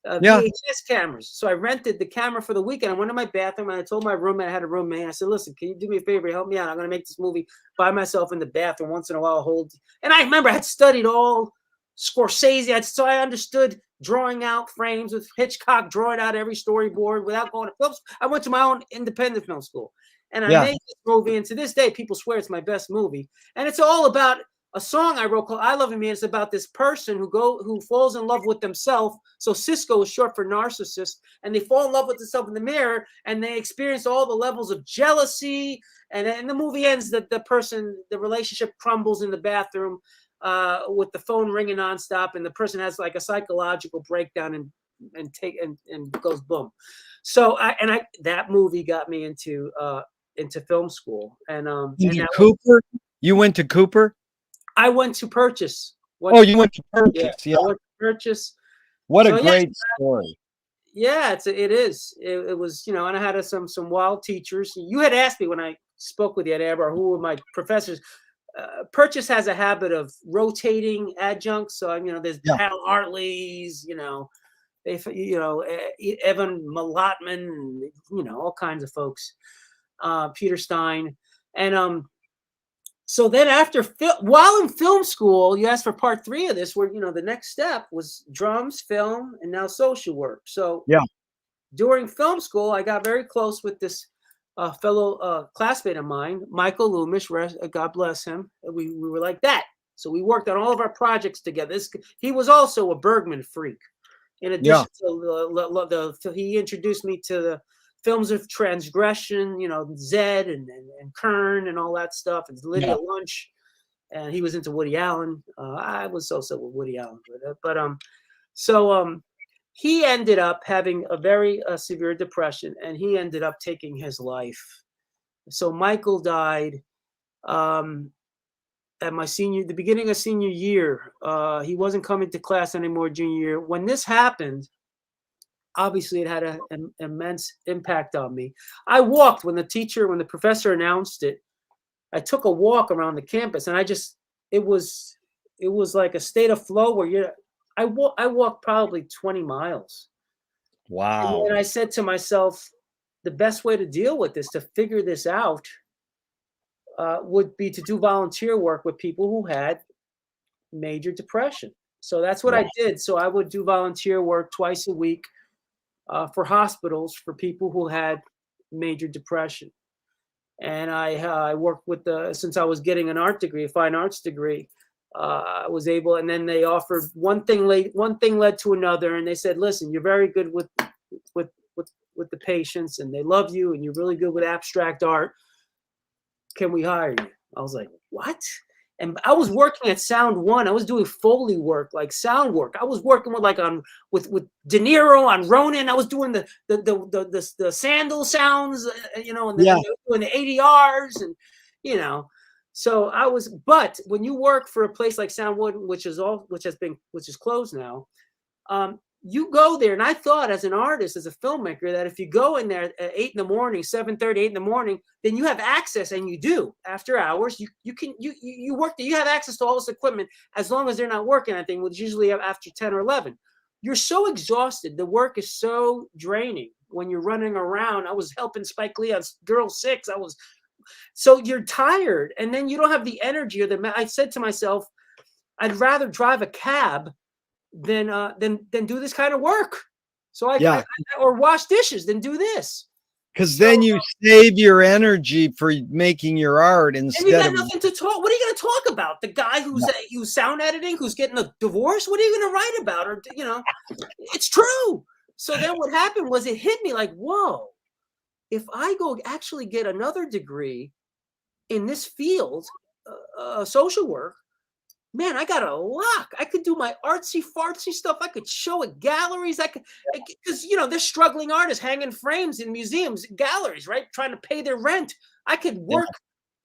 VHS cameras. So I rented the camera for the weekend. I went to my bathroom and I told my roommate, I had a roommate, I said, listen, can you do me a favor? Help me out. I'm going to make this movie by myself in the bathroom once in a while. And I remember I had studied all Scorsese. So I understood drawing out frames with Hitchcock drawing out every storyboard without going to film school. I went to my own independent film school, and I Yeah. made this movie. And to this day, people swear it's my best movie. And it's all about a song I wrote called "I Love You Man." It's about this person who falls in love with themselves. So Cisco is short for narcissist, and they fall in love with themselves in the mirror, and they experience all the levels of jealousy. And the movie ends that the relationship crumbles in the bathroom with the phone ringing nonstop, and the person has like a psychological breakdown and goes boom. So that movie got me into film school, and Cooper? You went to Cooper? I went to Purchase. You went to Yeah, Purchase. Yeah. I went to Purchase. What a So, great story. Yeah, it is. It was, and I had some wild teachers. You had asked me when I spoke with you at Amber who were my professors. Purchase has a habit of rotating adjuncts. So, there's Hal Hartley's, Evan Malotman, all kinds of folks, Peter Stein. And so then while in film school, you asked for part 3 of this, where, the next step was drums, film, and now social work. So during film school, I got very close with this fellow classmate of mine, Michael Loomish, God bless him. We were like that. So we worked on all of our projects together. He was also a Bergman freak. In addition to he introduced me to the films of transgression, Zed and Kern and all that stuff, and Lydia Lunch, and he was into Woody Allen. I was also with Woody Allen, but he ended up having a very severe depression, and he ended up taking his life. So Michael died at the beginning of senior year. He wasn't coming to class anymore junior year. When this happened, obviously it had an immense impact on me. I walked when the professor announced it. I took a walk around the campus, and it was like a state of flow where I walked probably 20 miles. Wow. And I said to myself, the best way to deal with this, to figure this out, would be to do volunteer work with people who had major depression. So that's what I did. So I would do volunteer work twice a week for hospitals for people who had major depression. And I worked with since I was getting an art degree, a fine arts degree, I was able, and then they offered one thing led to another, and they said, listen, you're very good with the patients, and they love you, and you're really good with abstract art. Can we hire you? I was like, what? And I was working at Sound One. I was doing Foley work, like sound work. I was working with De Niro on Ronin. I was doing the sandal sounds, and doing the ADRs, and So but when you work for a place like Sound One, which is closed now, you go there, and I thought as an artist, as a filmmaker, that if you go in there at 8 in the morning, 7:30, 8 in the morning, then you have access, and you do after hours. You work there, you have access to all this equipment as long as they're not working anything, which usually after 10 or 11. You're so exhausted. The work is so draining when you're running around. I was helping Spike Lee on Girl 6. So you're tired, and then you don't have the energy I said to myself, I'd rather drive a cab than do this kind of work. So or wash dishes than do this. Because then you save your energy for making your art instead of. And you got nothing to talk. What are you going to talk about? The guy who's sound editing, who's getting a divorce? What are you going to write about? Or it's true. So then what happened was it hit me like, whoa, if I go actually get another degree in this field, social work, man, I got a lock. I could do my artsy fartsy stuff. I could show at galleries. Because they're struggling artists hanging frames in museums, galleries, right? Trying to pay their rent. I could work,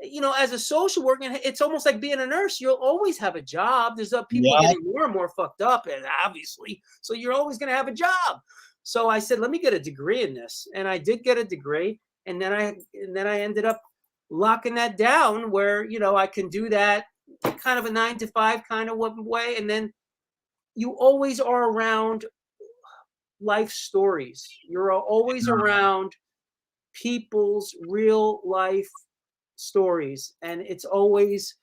as a social worker. And it's almost like being a nurse. You'll always have a job. There's people getting more and more fucked up, and obviously, so you're always going to have a job. So I said, let me get a degree in this, and I did get a degree, and then I ended up locking that down where I can do that kind of a 9 to 5 kind of way. And then you always are around life stories. You're always around people's real life stories. And it's always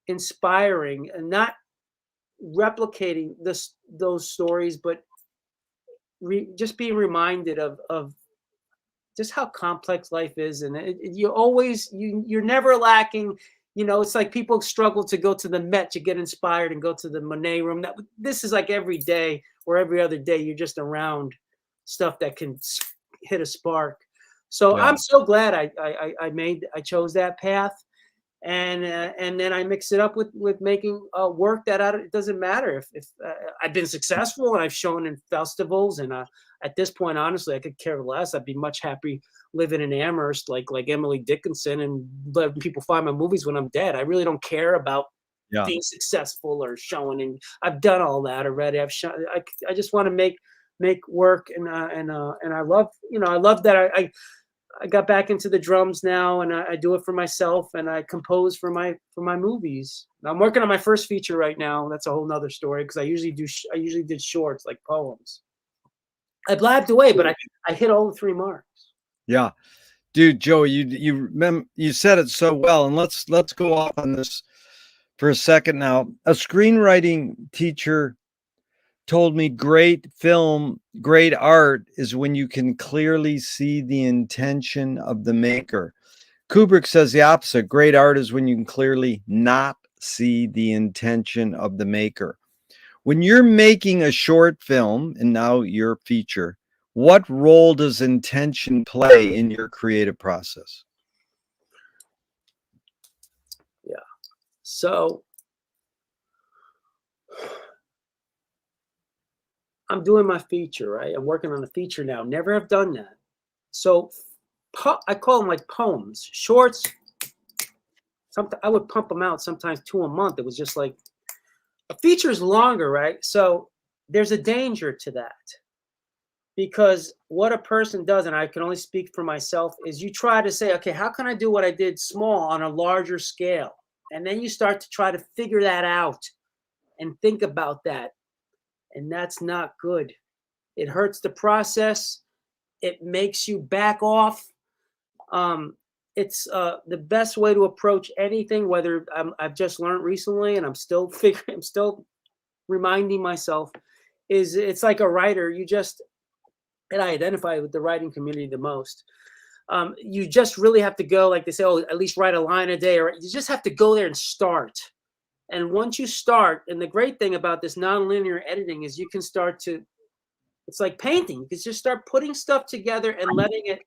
inspiring, and not replicating those stories, but just being reminded of just how complex life is, and you're never lacking. It's like people struggle to go to the Met to get inspired and go to the Monet room. This is like every day or every other day, you're just around stuff that can hit a spark. So Yeah. I'm so glad I chose that path. And then I mix it up with making work that it doesn't matter if I've been successful and I've shown in festivals, and at this point, honestly, I could care less. I'd be much happy living in Amherst like Emily Dickinson and letting people find my movies when I'm dead. I really don't care about Yeah. being successful or showing, and I've done all that already. I've shown. I just want to make work, and I love I love that I got back into the drums now, and I do it for myself, and I compose for my movies. I'm working on my first feature right now. That's a whole nother story, because I usually did shorts like poems. I blabbed away, but I hit all the 3 marks. Yeah. Dude, Joe, you said it so well, and let's go off on this for a second now. A screenwriting teacher told me great art is when you can clearly see the intention of the maker. Kubrick says the opposite. Great art is when you can clearly not see the intention of the maker. When you're making a short film, and now your feature, what role does intention play in your creative process? Yeah. So I'm doing my feature, right? I'm working on a feature now. Never have done that. So I call them like poems, shorts. Sometimes I would pump them out, sometimes 2 a month. It was just like, a feature is longer, right? So there's a danger to that, because what a person does, and I can only speak for myself, is you try to say, okay, how can I do what I did small on a larger scale? And then you start to try to figure that out and think about that. And that's not good. It hurts the process. It makes you back off. It's the best way to approach anything, whether I've just learned recently and I'm still reminding myself, is it's like a writer. And I identify with the writing community the most. You just really have to go, like they say, oh, at least write a line a day, or you just have to go there and start. And once you start, and the great thing about this nonlinear editing is you can start to, it's like painting. You can just start putting stuff together and letting it,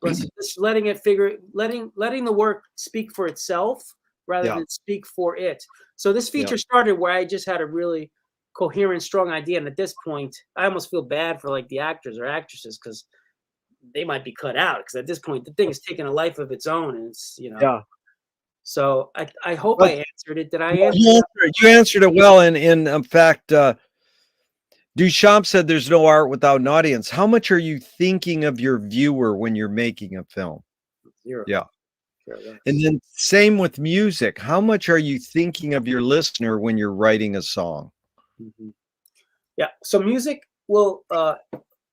just letting the work speak for itself rather than speak for it. So this feature started where I just had a really coherent, strong idea. And at this point, I almost feel bad for like the actors or actresses, because they might be cut out, because at this point the thing is taking a life of its own, and it's So I hope I answered it. Did I answer it? You answered it well. And in fact, Duchamp said there's no art without an audience. How much are you thinking of your viewer when you're making a film? 0. Yeah. And then same with music. How much are you thinking of your listener when you're writing a song? Mm-hmm. Yeah. So music will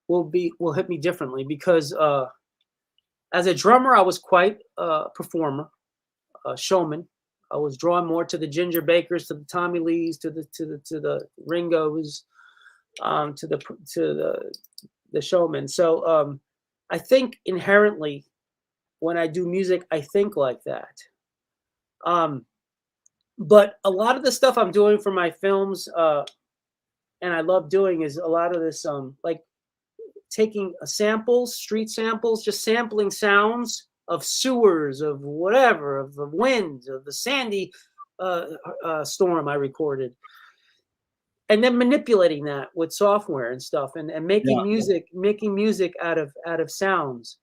hit me differently, because as a drummer, I was quite a performer, a showman. I was drawn more to the Ginger Bakers, to the Tommy Lees, to the Ringos, to the showman. So I think inherently, when I do music, I think like that. But a lot of the stuff I'm doing for my films, and I love doing, is a lot of this, like taking samples, street samples, just sampling sounds of sewers, of whatever, of the wind, of the Sandy storm I recorded, and then manipulating that with software and stuff, and making music out of sounds.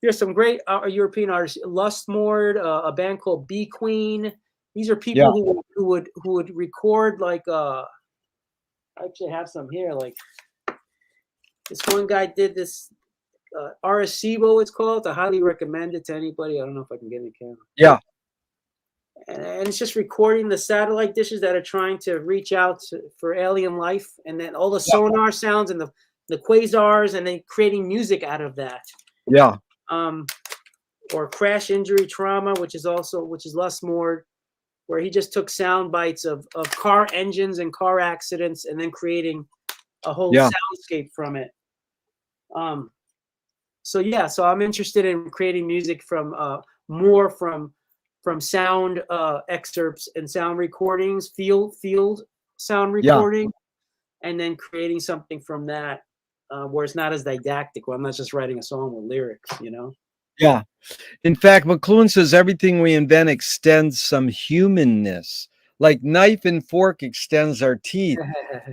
There's some great European artists, Lustmord, a band called Bee Queen. These are people who would record like I actually have some here. Like this one guy did this Arecibo, it's called. I highly recommend it to anybody. I don't know if I can get in the camera. Yeah. And it's just recording the satellite dishes that are trying to reach out for alien life, and then all the sonar sounds and the quasars, and then creating music out of that. Yeah. Or Crash Injury Trauma, which is Lustmord. where he just took sound bites of car engines and car accidents, and then creating a whole Yeah. soundscape from it. So yeah, so I'm interested in creating music from more from sound excerpts and sound recordings, field sound Yeah. recording, and then creating something from that where it's not as didactic, where I'm not just writing a song with lyrics, you know? Yeah. In fact, McLuhan says everything we invent extends some humanness, like knife and fork extends our teeth.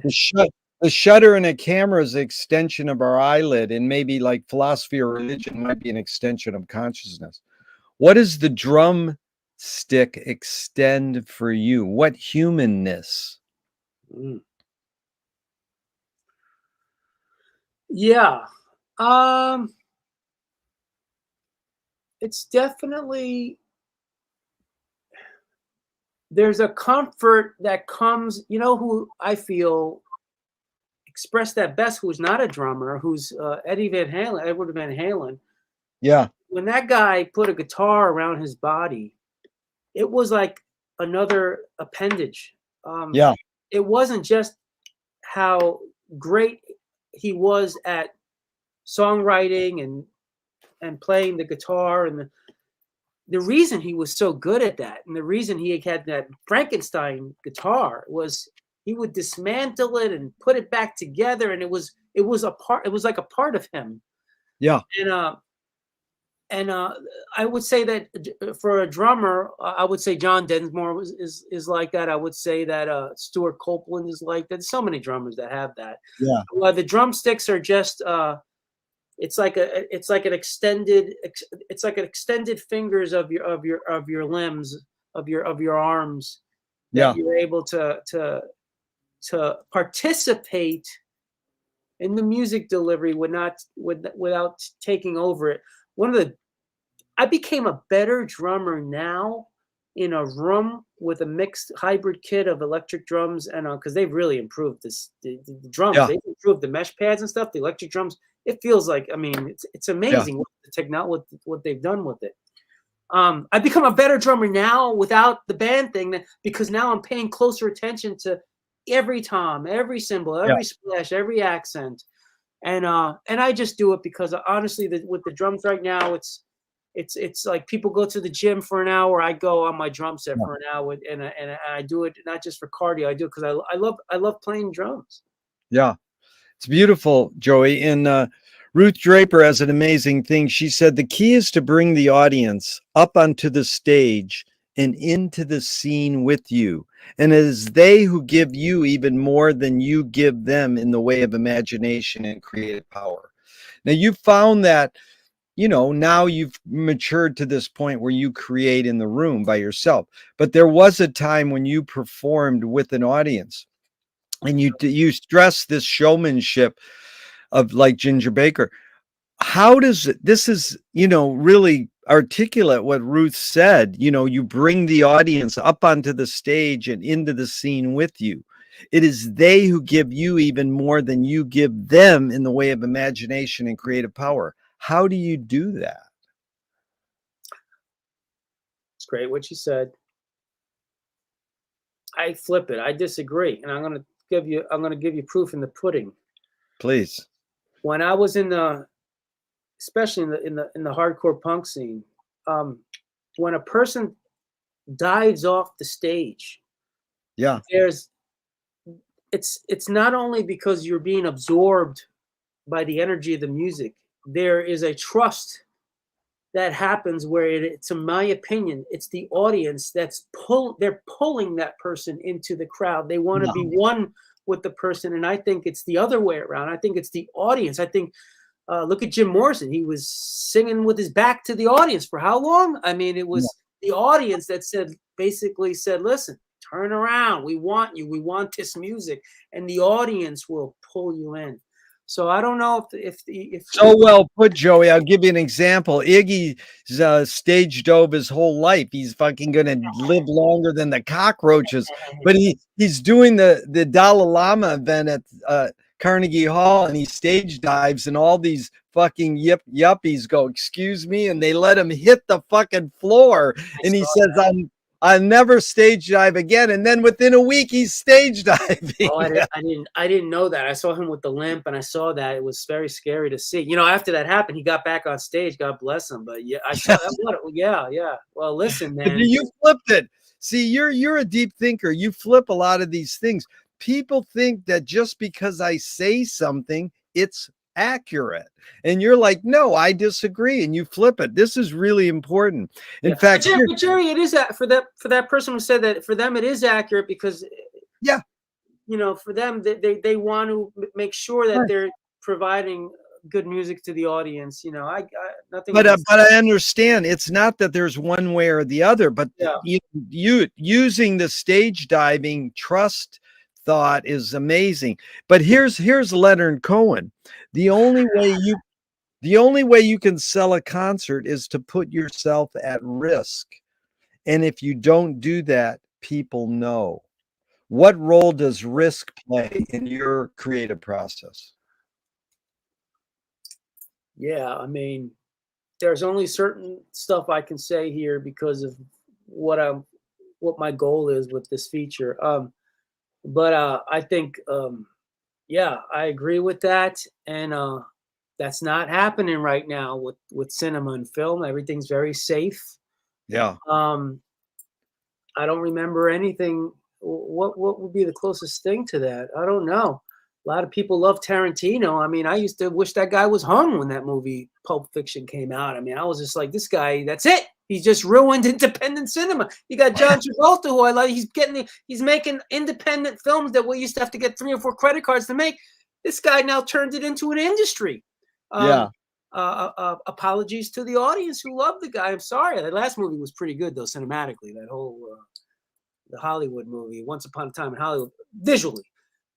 The shutter in a camera is an extension of our eyelid, and maybe like philosophy or religion might be an extension of consciousness. What does the drum stick extend for you? What humanness? Mm. Yeah. Um, it's definitely, there's a comfort that comes, you know, who I feel expressed that best, who's not a drummer, who's Edward Van Halen. Yeah. When that guy put a guitar around his body, it was like another appendage. Yeah. It wasn't just how great he was at songwriting and playing the guitar, and the reason he was so good at that, and the reason he had that Frankenstein guitar, was he would dismantle it and put it back together, and it was like a part of him. Yeah. And I would say that for a drummer, I would say John Densmore is like that. I would say that Stuart Copeland is like that. There's so many drummers that have that. Yeah. Well, the drumsticks are just it's like an extended fingers of your limbs, of your arms, Yeah. that you're able to participate in the music delivery without taking over it. I became a better drummer now in a room with a mixed hybrid kit of electric drums, and because they've really improved the drums. Yeah. They've improved the mesh pads and stuff. The electric drums. It feels like, I mean, it's amazing what the technology, what they've done with it. I become a better drummer now without the band thing, because now I'm paying closer attention to every tom, every cymbal, Yeah. every splash, every accent, and I just do it because honestly, with the drums right now, it's like people go to the gym for an hour. I go on my drum set Yeah. for an hour, and I do it not just for cardio. I do it because I love playing drums. Yeah. It's beautiful, Joey. And Ruth Draper has an amazing thing. She said the key is to bring the audience up onto the stage and into the scene with you. And it is they who give you even more than you give them in the way of imagination and creative power. Now, you found that, now you've matured to this point where you create in the room by yourself. But there was a time when you performed with an audience, and you stress this showmanship of like Ginger Baker. How does this is, really articulate what Ruth said, you bring the audience up onto the stage and into the scene with you. It is they who give you even more than you give them in the way of imagination and creative power. How do you do that? It's great what you said. I flip it. I disagree, and I'm gonna give you proof in the pudding. Please. When I was especially in the hardcore punk scene, when a person dives off the stage, Yeah. it's not only because you're being absorbed by the energy of the music. There is a trust that happens where it's, in my opinion, it's the audience they're pulling that person into the crowd. They want to be one with the person, and I think it's the other way around. I think it's the audience. I think look at Jim Morrison. He was singing with his back to the audience for how long? I mean, it was the audience that basically said, listen, turn around. We want you. We want this music. And the audience will pull you in. So I don't know if So well put, Joey. I'll give you an example. Iggy's stage dove his whole life. He's fucking gonna live longer than the cockroaches. But he's doing the Dalai Lama event at Carnegie Hall, and he stage dives, and all these fucking yuppies go, excuse me, and they let him hit the fucking floor. And he says, I never stage dive again. And then within a week, he's stage diving. Oh, I didn't know that. I saw him with the limp, and I saw that. It was very scary to see. You know, after that happened, he got back on stage. God bless him. But yeah, I saw that. Yeah, yeah. Well, listen, man. You flipped it. See, you're a deep thinker. You flip a lot of these things. People think that just because I say something, it's accurate. And you're like, no, I disagree. And you flip it. This is really important. In Yeah, fact, but Jerry, it is for that person who said that, for them it is accurate, because yeah, you know, for them, they want to make sure that right. they're providing good music to the audience. You know, I nothing But against. I understand it's not that there's one way or the other, but Yeah. you using the stage diving trust thought is amazing. But here's Leonard Cohen. The only way you can sell a concert is to put yourself at risk. And if you don't do that, people know. What role does risk play in your creative process? Yeah, I mean, there's only certain stuff I can say here because of what my goal is with this feature. But I think, yeah, I agree with that, and that's not happening right now with cinema and film. Everything's very safe. Yeah. I don't remember anything. What would be the closest thing to that? I don't know. A lot of people love Tarantino. I mean, I used to wish that guy was hung when that movie Pulp Fiction came out. I mean, I was just like, this guy, that's it. He's just ruined independent cinema. You got John Travolta, who I like. He's making independent films that we used to have to get 3 or 4 credit cards to make. This guy now turned it into an industry. Yeah. Apologies to the audience who loved the guy. I'm sorry. That last movie was pretty good, though, cinematically. That whole the Hollywood movie, Once Upon a Time in Hollywood, visually.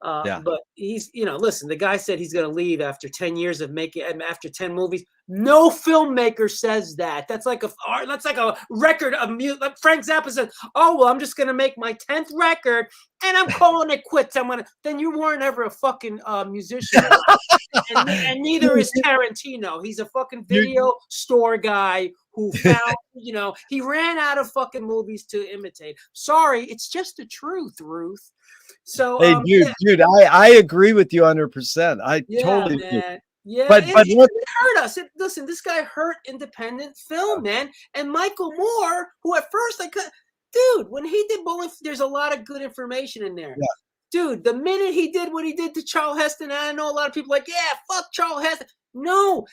Yeah. But he's, you know, listen, the guy said he's going to leave after 10 years of making, after 10 movies. No filmmaker says that. That's like a record of music. Like Frank Zappa said, oh, well, I'm just going to make my 10th record and I'm calling it quits. Then you weren't ever a fucking musician. and neither is Tarantino. He's a fucking video store guy who found, you know, he ran out of fucking movies to imitate. Sorry, it's just the truth, Ruth. So, hey, dude, I agree with you 100%. I totally do. man. Yeah, But it hurt us. Listen, this guy hurt independent film, man. And Michael Moore, who at first dude, when he did Bowling, there's a lot of good information in there. Yeah. Dude, the minute he did what he did to Charles Heston, I know a lot of people like, yeah, fuck Charles Heston. No,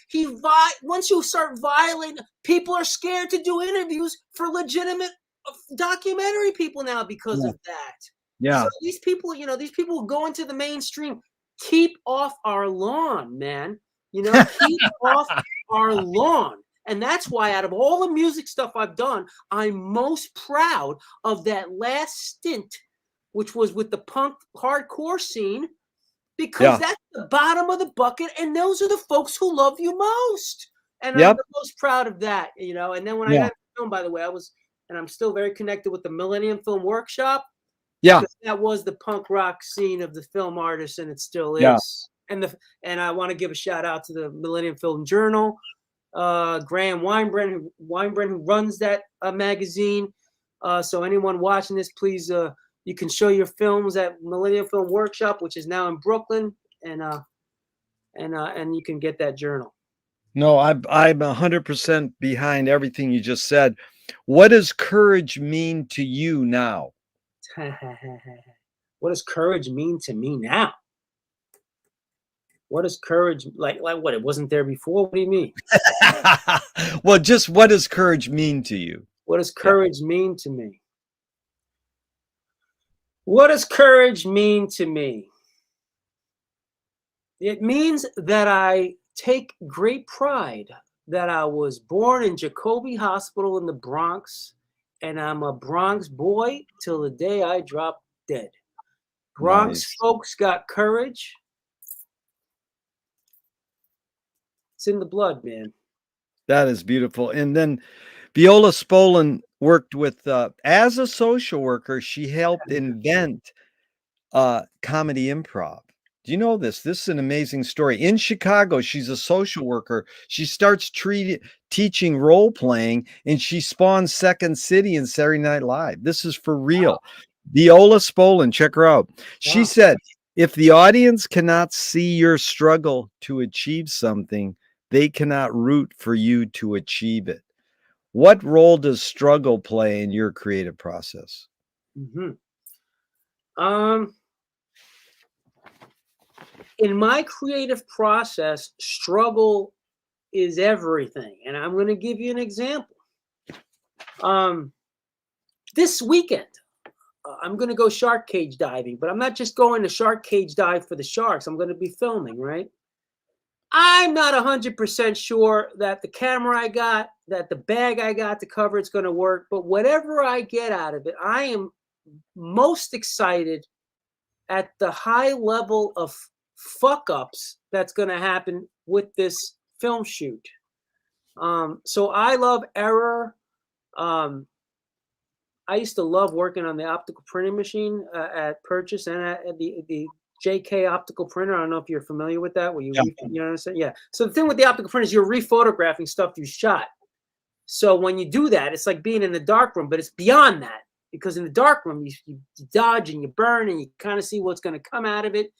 once you start violating, people are scared to do interviews for legitimate documentary people now because of that. Yeah. So these people, you know, go into the mainstream. Keep off our lawn, man. You know, keep off our lawn. And that's why out of all the music stuff I've done, I'm most proud of that last stint, which was with the punk hardcore scene, because that's the bottom of the bucket. And those are the folks who love you most. And I'm the most proud of that, you know. And then when I got film, by the way, I'm still very connected with the Millennium Film Workshop. Yeah. That was the punk rock scene of the film artists, and it still is. And I want to give a shout out to the Millennium Film Journal, Graham Weinbrand, who runs that magazine. So anyone watching this, please, you can show your films at Millennium Film Workshop, which is now in Brooklyn, and you can get that journal. No, I'm 100% behind everything you just said. What does courage mean to you now? What does courage mean to me now? What is courage like what? It wasn't there before? What do you mean? Well, just what does courage mean to you? What does courage mean to me? What does courage mean to me? It means that I take great pride that I was born in Jacoby Hospital in the Bronx, and I'm a Bronx boy till the day I drop dead. Bronx folks got courage. It's in the blood, man. That is beautiful. And then Viola Spolin worked with, as a social worker, she helped invent comedy improv. Do you know this? This is an amazing story. In Chicago, she's a social worker. She starts teaching role playing, and she spawns Second City and Saturday Night Live. This is for Wow. real. Viola Spolin, check her out. She Wow. said, if the audience cannot see your struggle to achieve something, they cannot root for you to achieve it. What role does struggle play in your creative process? Mhm. Um, in my creative process, struggle is everything, and I'm going to give you an example. Um, this weekend, I'm going to go shark cage diving, but I'm not just going to shark cage dive for the sharks. I'm going to be filming, right? I'm not 100% sure that the camera I got, that the bag I got to cover it's going to work, but whatever I get out of it, I am most excited at the high level of fuck ups that's going to happen with this film shoot. So I love error. Um, I used to love working on the optical printing machine at Purchase and at the JK optical printer. I don't know if you're familiar with that. Where you Yeah. you know what I'm saying? Yeah. So the thing with the optical printers, is you're rephotographing stuff you shot. So when you do that, it's like being in the dark room, but it's beyond that because in the dark room you dodge and you burn and you kind of see what's going to come out of it.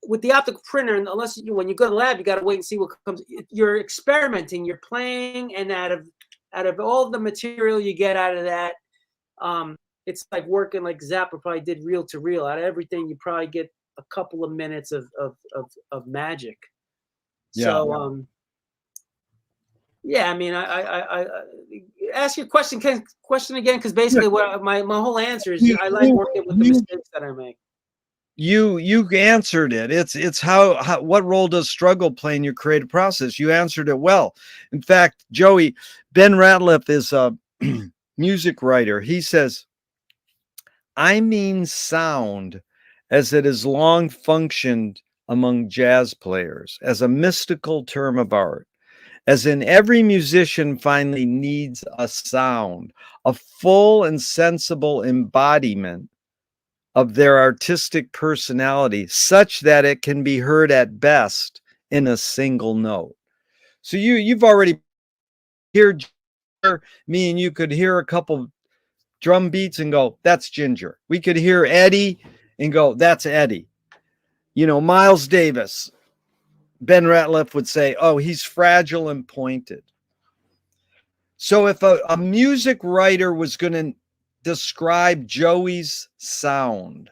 With the optical printer, and when you go to the lab, you got to wait and see what comes. You're experimenting, you're playing, and out of all the material you get out of that, it's like working like Zappa probably did reel to reel. Out of everything, you probably get a couple of minutes of magic. Yeah. So yeah, I mean, I ask your question again, because basically what my whole answer is I like working with the mistakes that I make. You answered it. It's how what role does struggle play in your creative process? You answered it well. In fact, Joey, Ben Ratliff is a music writer. He says, I mean sound as it has long functioned among jazz players as a mystical term of art, as in every musician finally needs a sound, a full and sensible embodiment of their artistic personality, such that it can be heard at best in a single note. So you've already heard me, and you could hear a couple drum beats and go, that's Ginger. We could hear Eddie and go, that's Eddie. Miles Davis, Ben Ratliff would say, oh, he's fragile and pointed. So if a music writer was going to describe Joey's sound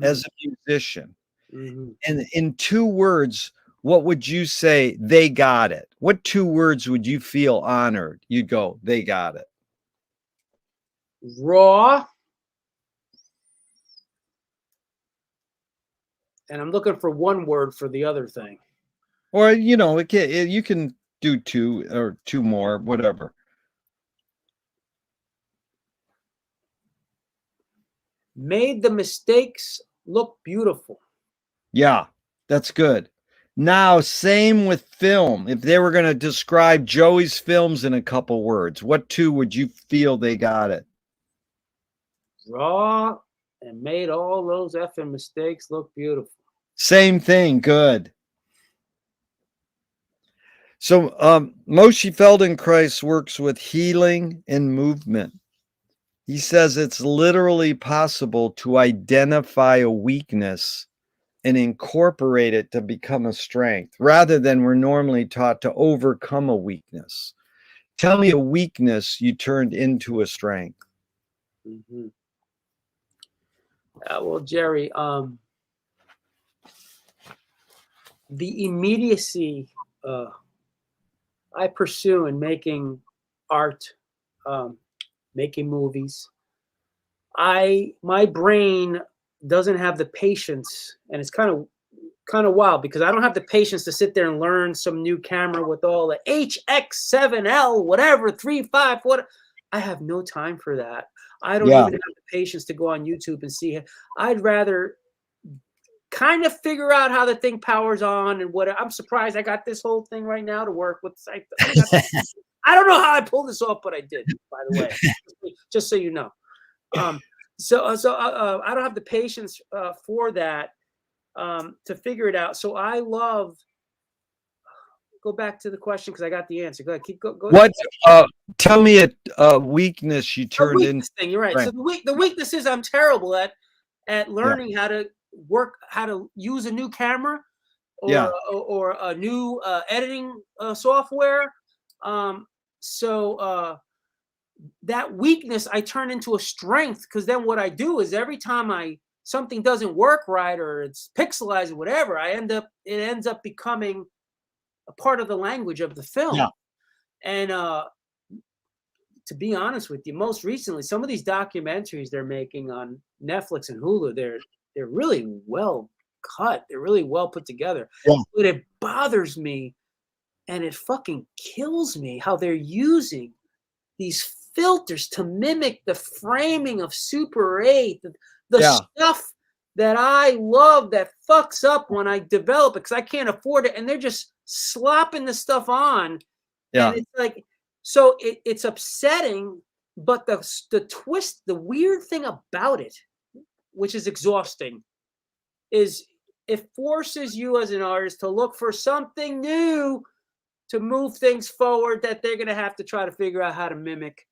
as a musician, and in 2 words, what would you say? They got it. What 2 words would you feel honored? You'd go, they got it. Raw. And I'm looking for one word for the other thing. Or, you can do 2 or 2 more, whatever. Made the mistakes look beautiful. Yeah, that's good. Now, same with film. If they were going to describe Joey's films in a couple words, what 2 would you feel they got it? Raw and made all those effing mistakes look beautiful. Same thing. Good. So Moshe Feldenkrais works with healing and movement. He says it's literally possible to identify a weakness and incorporate it to become a strength, rather than we're normally taught to overcome a weakness. Tell me a weakness you turned into a strength. Well, Gerry, the immediacy I pursue in making art, making movies, my brain doesn't have the patience, and it's kind of wild because I don't have the patience to sit there and learn some new camera with all the HX7L, whatever, 3.5, what. I have no time for that. I don't even have the patience to go on YouTube and see it. I'd rather kind of figure out how the thing powers on and what. I'm surprised I got this whole thing right now to work with. I don't know how I pulled this off, but I did, by the way, just so you know. So I don't have the patience for that. to figure it out. So I love. Go back to the question because I got the answer. Go ahead. Go ahead. What? Tell me a weakness you A turned in. weakness thing. You're right. So Right. the weakness is I'm terrible at Yeah. learning how to how to use a new camera Yeah. or a new editing software. Um, so that weakness I turn into a strength because then what I do is every time something doesn't work right or it's pixelized or whatever, it ends up becoming a part of the language of the film. Yeah. And to be honest with you, most recently, some of these documentaries they're making on Netflix and Hulu, they're really well cut. They're really well put together. Yeah. But it bothers me and it fucking kills me how they're using these filters to mimic the framing of Super 8, the Yeah. stuff that I love that fucks up when I develop it because I can't afford it. And they're just slopping the stuff on. Yeah. And it's like, so it's upsetting, but the twist, the weird thing about it, which is exhausting, is it forces you as an artist to look for something new to move things forward that they're going to have to try to figure out how to mimic.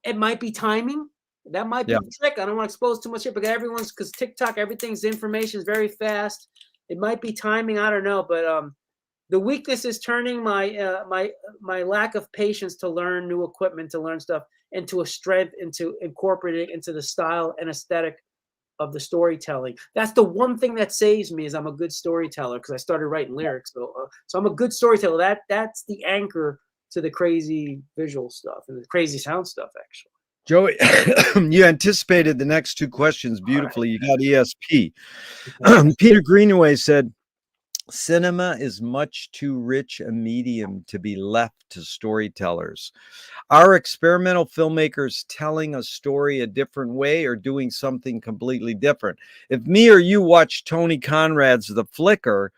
It might be timing. That might be Yeah. the trick. I don't want to expose too much here, but because TikTok, everything's information is very fast. It might be timing. I don't know, but the weakness is turning my lack of patience to learn new equipment, to learn stuff, into a strength, into incorporating into the style and aesthetic of the storytelling. That's the one thing that saves me is I'm a good storyteller because I started writing lyrics. So I'm a good storyteller. That's the anchor to the crazy visual stuff and the crazy sound stuff, actually. Joey, you anticipated the next two questions beautifully. You got ESP. Peter Greenaway said, cinema is much too rich a medium to be left to storytellers. Are experimental filmmakers telling a story a different way or doing something completely different? If me or you watch Tony Conrad's The Flicker,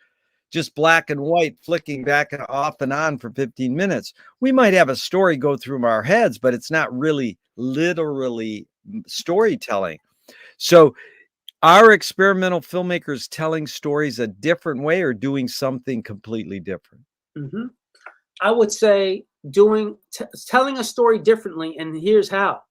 just black and white flicking back and off and on for 15 minutes, we might have a story go through our heads, but it's not really literally storytelling. So are experimental filmmakers telling stories a different way or doing something completely different? Mm-hmm. I would say telling a story differently, and here's how.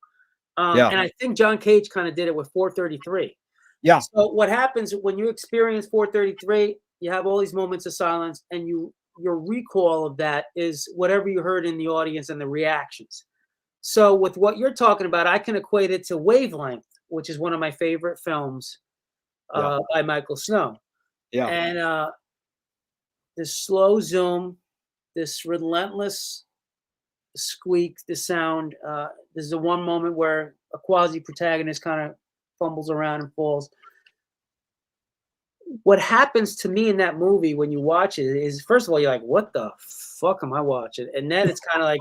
Yeah. And I think John Cage kind of did it with 433. Yeah. So what happens when you experience 433, you have all these moments of silence, and your recall of that is whatever you heard in the audience and the reactions. So with what you're talking about, I can equate it to Wavelength, which is one of my favorite films by Michael Snow. Yeah. And this slow zoom, this relentless squeak, the sound. There's the one moment where a quasi-protagonist kind of fumbles around and falls. What happens to me in that movie when you watch it is, first of all, you're like, what the fuck am I watching? And then it's kind of like,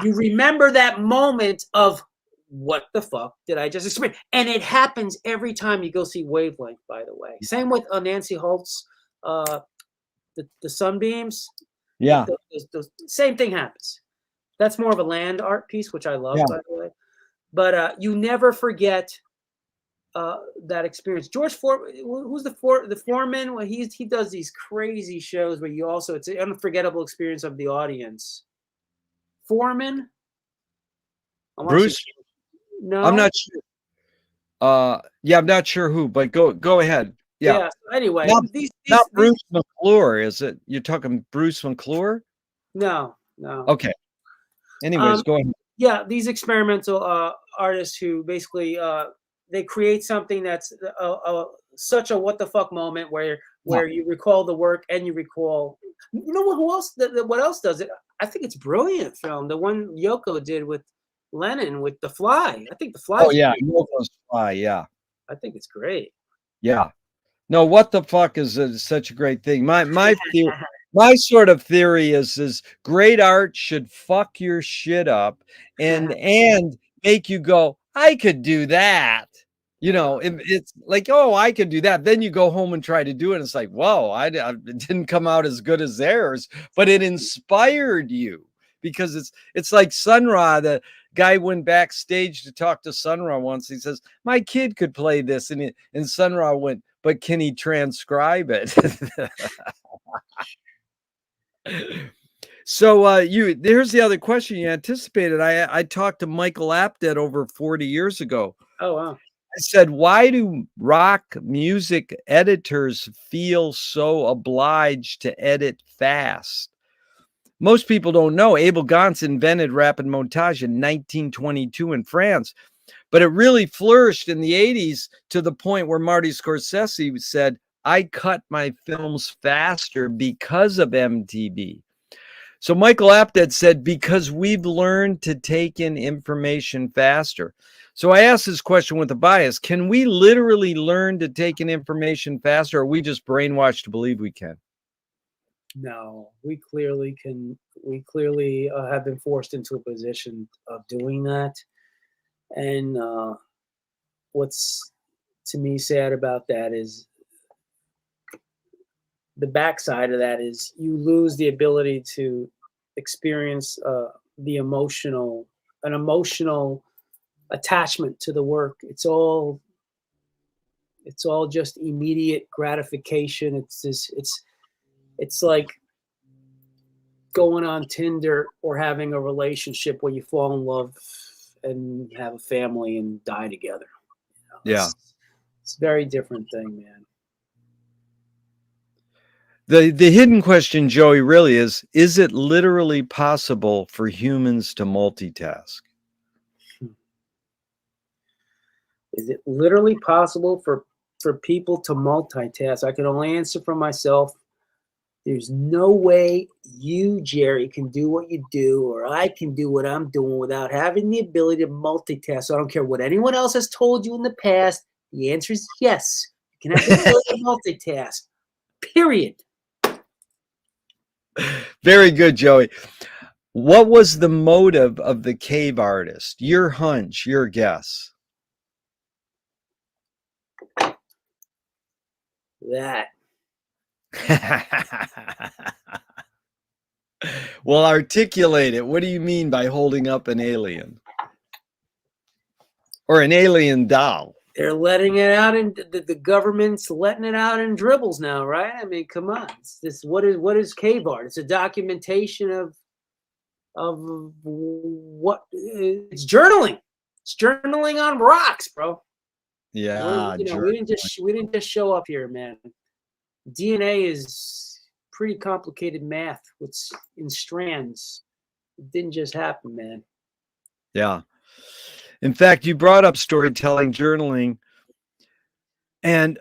you remember that moment of, what the fuck did I just experience? And it happens every time you go see Wavelength, by the way. Same with Nancy Holt's, the Sunbeams. Yeah. The same thing happens. That's more of a land art piece, which I love, by the way. But you never forget that experience. George who's the foreman? Well, he does these crazy shows where it's an unforgettable experience of the audience. Foreman? Bruce? No, I'm not sure. Yeah, I'm not sure who, but go ahead. Yeah. So anyway, not Bruce McClure, is it? You're talking Bruce McClure? No. Okay. Anyways, go ahead. Yeah, these experimental artists who basically they create something that's such a what the fuck moment where you recall the work and you recall. You know who else? What else does it? I think it's brilliant film. The one Yoko did with Lennon with The Fly. I think The Fly. Oh yeah, Yoko's Fly. Yeah, I think it's great. Yeah. No, what the fuck is such a great thing. My theory, my sort of theory is great art should fuck your shit up and make you go, I could do that. You know, it's like, oh, I could do that. Then you go home and try to do it. And it's like, whoa, it didn't come out as good as theirs, but it inspired you because it's like Sun Ra. The guy went backstage to talk to Sun Ra once. He says, my kid could play this. And Sun Ra went, but can he transcribe it? So here's the other question you anticipated. I talked to Michael Apted over 40 years ago. Oh, wow. I said, why do rock music editors feel so obliged to edit fast? Most people don't know Abel Gance invented rapid montage in 1922 in France, but it really flourished in the 80s to the point where Marty Scorsese said, I cut my films faster because of MTV. So Michael Apted said, because we've learned to take in information faster. So I asked this question with a bias. Can we literally learn to take in information faster, or are we just brainwashed to believe we can? No, we clearly can. We clearly have been forced into a position of doing that. And what's to me sad about that is the backside of that is you lose the ability to experience an emotional attachment to the work. It's all just immediate gratification. It's like going on Tinder or having a relationship where you fall in love and have a family and die together. Yeah. It's a very different thing, man. The hidden question, Joey, really is it literally possible for humans to multitask? Is it literally possible for people to multitask? I can only answer for myself. There's no way you, Gerry, can do what you do, or I can do what I'm doing without having the ability to multitask. So I don't care what anyone else has told you in the past. The answer is yes. You can have the ability to multitask. Period. Very good, Joey. What was the motive of the cave artist? Your hunch, your guess. That. Well, articulate it. What do you mean by holding up an alien? Or an alien doll? They're letting it out, and the government's letting it out in dribbles now, right? I mean, come on. What is cave art? It's a documentation of what it's journaling. It's journaling on rocks, bro. Yeah, we didn't just show up here, man. DNA is pretty complicated math. What's in strands? It didn't just happen, man. Yeah. In fact, you brought up storytelling, journaling, and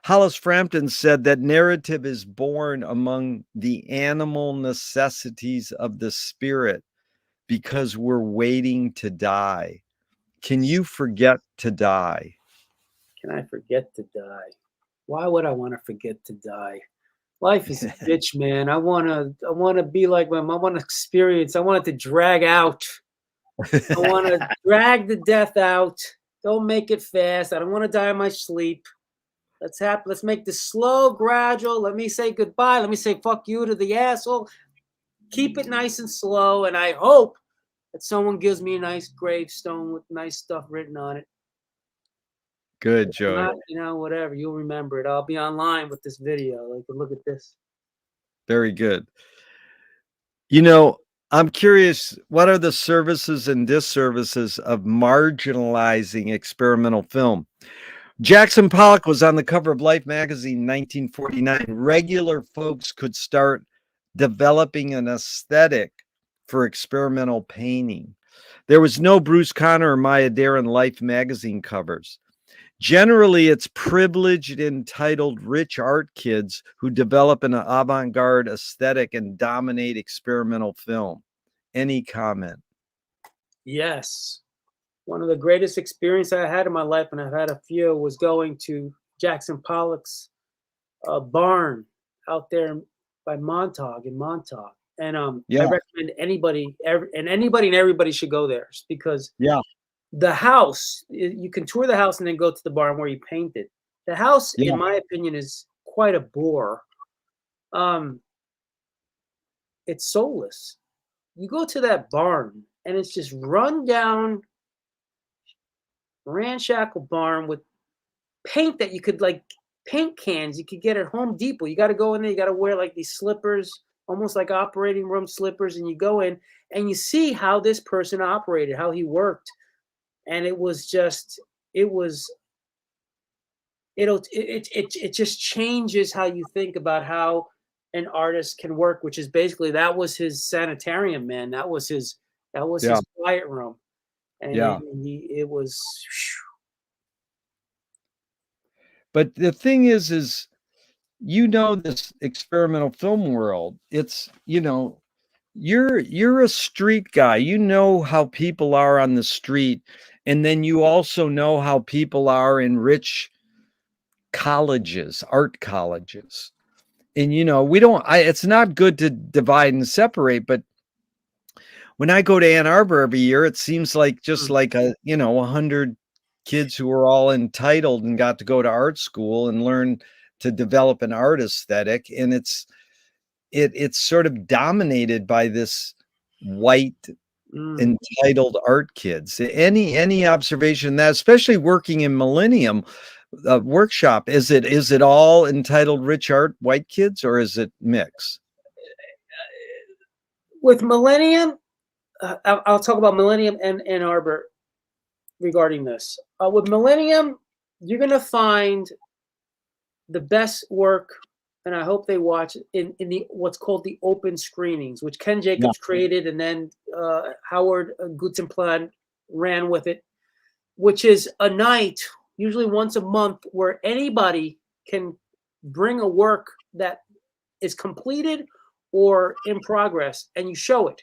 Hollis Frampton said that narrative is born among the animal necessities of the spirit because we're waiting to die. Can you forget to die? Can I forget to die? Why would I want to forget to die? Life is a bitch, man. I wanna be like my mom. I want to experience. I want it to drag out. I want to drag the death out. Don't make it fast. I don't want to die in my sleep. Let's make this slow, gradual. Let me say goodbye. Let me say fuck you to the asshole. Keep it nice and slow. And I hope that someone gives me a nice gravestone with nice stuff written on it. Good, Joey. Not, whatever. You'll remember it. I'll be online with this video. Like, look at this. Very good. I'm curious, what are the services and disservices of marginalizing experimental film? Jackson Pollock was on the cover of Life magazine in 1949. Regular folks could start developing an aesthetic for experimental painting. There was no Bruce Conner or Maya Deren Life magazine covers. Generally, it's privileged, entitled, rich art kids who develop an avant-garde aesthetic and dominate experimental film. Any comment? Yes. One of the greatest experiences I had in my life, and I've had a few, was going to Jackson Pollock's barn out there by Montauk in Montauk. And I recommend anybody and everybody should go there because the house, you can tour the house and then go to the barn where he painted. The house, in my opinion, is quite a bore. It's soulless. You go to that barn and it's just run down, ramshackle barn with paint that you could like paint cans you could get at Home Depot. You got to go in there. You got to wear like these slippers, almost like operating room slippers, and you go in and you see how this person operated, how he worked, and it was just it was it just changes how you think about how an artist can work, which is basically that was his sanitarium, man. That was Yeah. his quiet room, and Yeah. it was. But the thing is, this experimental film world, it's, you're a street guy. You know how people are on the street, and then you also know how people are in rich colleges, art colleges. And we don't it's not good to divide and separate, but when I go to Ann Arbor every year, it seems like just Mm, like 100 kids who are all entitled and got to go to art school and learn to develop an art aesthetic. And it's sort of dominated by this white mm. entitled art kids. Any observation that, especially working in Millennium workshop, is it all entitled rich art white kids, or is it mix? With Millennium, I'll talk about Millennium and Ann Arbor regarding this. With Millennium, you're gonna find the best work, and I hope they watch it in the what's called the open screenings, which Ken Yeah. Jacobs created, and then Howard Gutzenplan ran with it, which is a night, usually once a month, where anybody can bring a work that is completed or in progress, and you show it.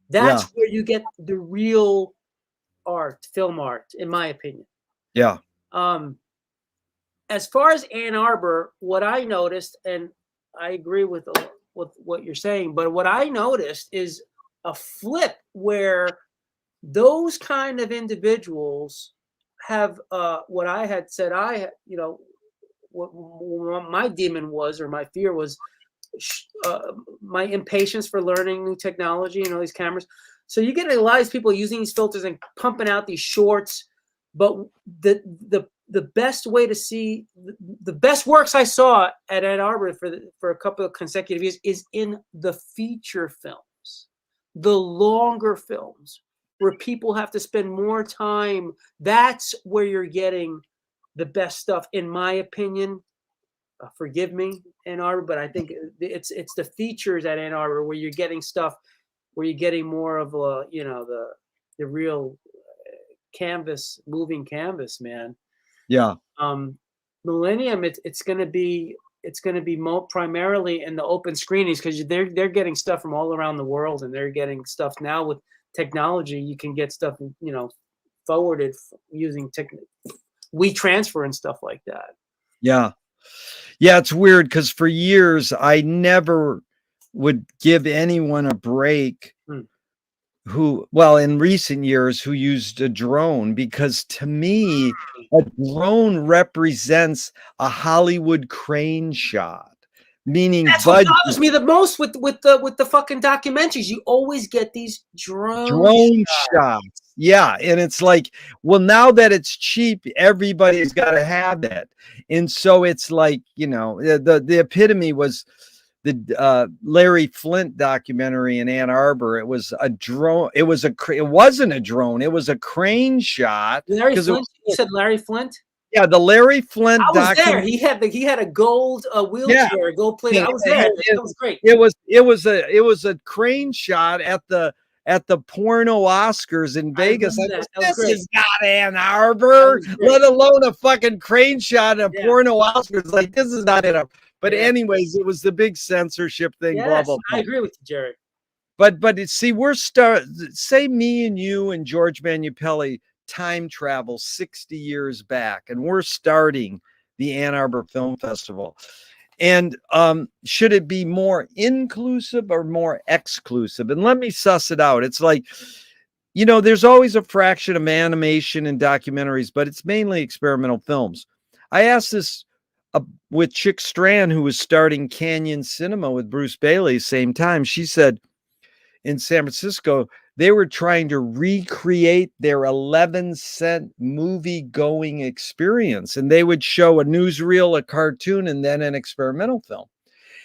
That's Yeah. where you get the real art, film art, in my opinion. Yeah. Um, as far as Ann Arbor, what I noticed, and I agree with what you're saying, but what I noticed is a flip where those kind of individuals have what I had said. What my demon was, or my fear was, my impatience for learning new technology and all these cameras. So you get a lot of these people using these filters and pumping out these shorts, but the best way to see the best works I saw at Ann Arbor for a couple of consecutive years is in the feature films, the longer films where people have to spend more time. That's where you're getting the best stuff, in my opinion. Forgive me, Ann Arbor, but I think it's the features at Ann Arbor where you're getting stuff, where you're getting more of the real canvas, moving canvas, man. Yeah. Millennium, it's going to be primarily in the open screenings, because they're getting stuff from all around the world, and they're getting stuff now with technology. You can get stuff forwarded using WeTransfer and stuff like that. Yeah. Yeah, it's weird because for years I never would give anyone a break Hmm. in recent years, who used a drone, because to me, a drone represents a Hollywood crane shot, meaning That's what budget. bothers me the most with the fucking documentaries. You always get these drone Drone shots. shots. Yeah. And it's like, well, now that it's cheap, everybody's got to have it. And so it's like, the epitome was the Larry Flint documentary in Ann Arbor. It was a drone. It wasn't a drone. It was a crane shot. Larry Flint. You said Larry Flint? Yeah, the Larry Flint I was there. documentary. He had a gold Yeah. wheelchair, a gold plated. I was there. That was great. It was a crane shot at the porno Oscars in Vegas. That was This great. is not Ann Arbor, let alone a fucking crane shot at a porno Oscars. Like, this is not Ann Arbor. But anyways, it was the big censorship thing. Yes, blah blah blah. I agree with you, Gerry. But see, say me and you and George Manupelli time travel 60 years back, and we're starting the Ann Arbor Film Festival. And should it be more inclusive or more exclusive? And let me suss it out. It's like, there's always a fraction of animation and documentaries, but it's mainly experimental films. I asked this with Chick Strand, who was starting Canyon Cinema with Bruce Bailey, same time. She said, in San Francisco, They were trying to recreate their 11-cent movie-going experience, and they would show a newsreel, a cartoon, and then an experimental film.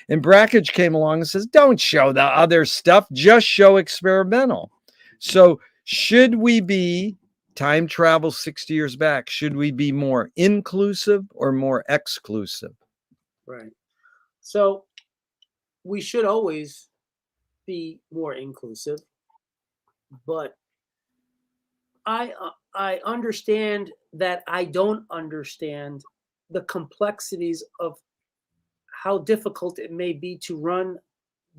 And Brackage came along and says, don't show the other stuff, just show experimental. So should we be, time travel 60 years back, should we be more inclusive or more exclusive? Right. So we should always be more inclusive, but I understand that I don't understand the complexities of how difficult it may be to run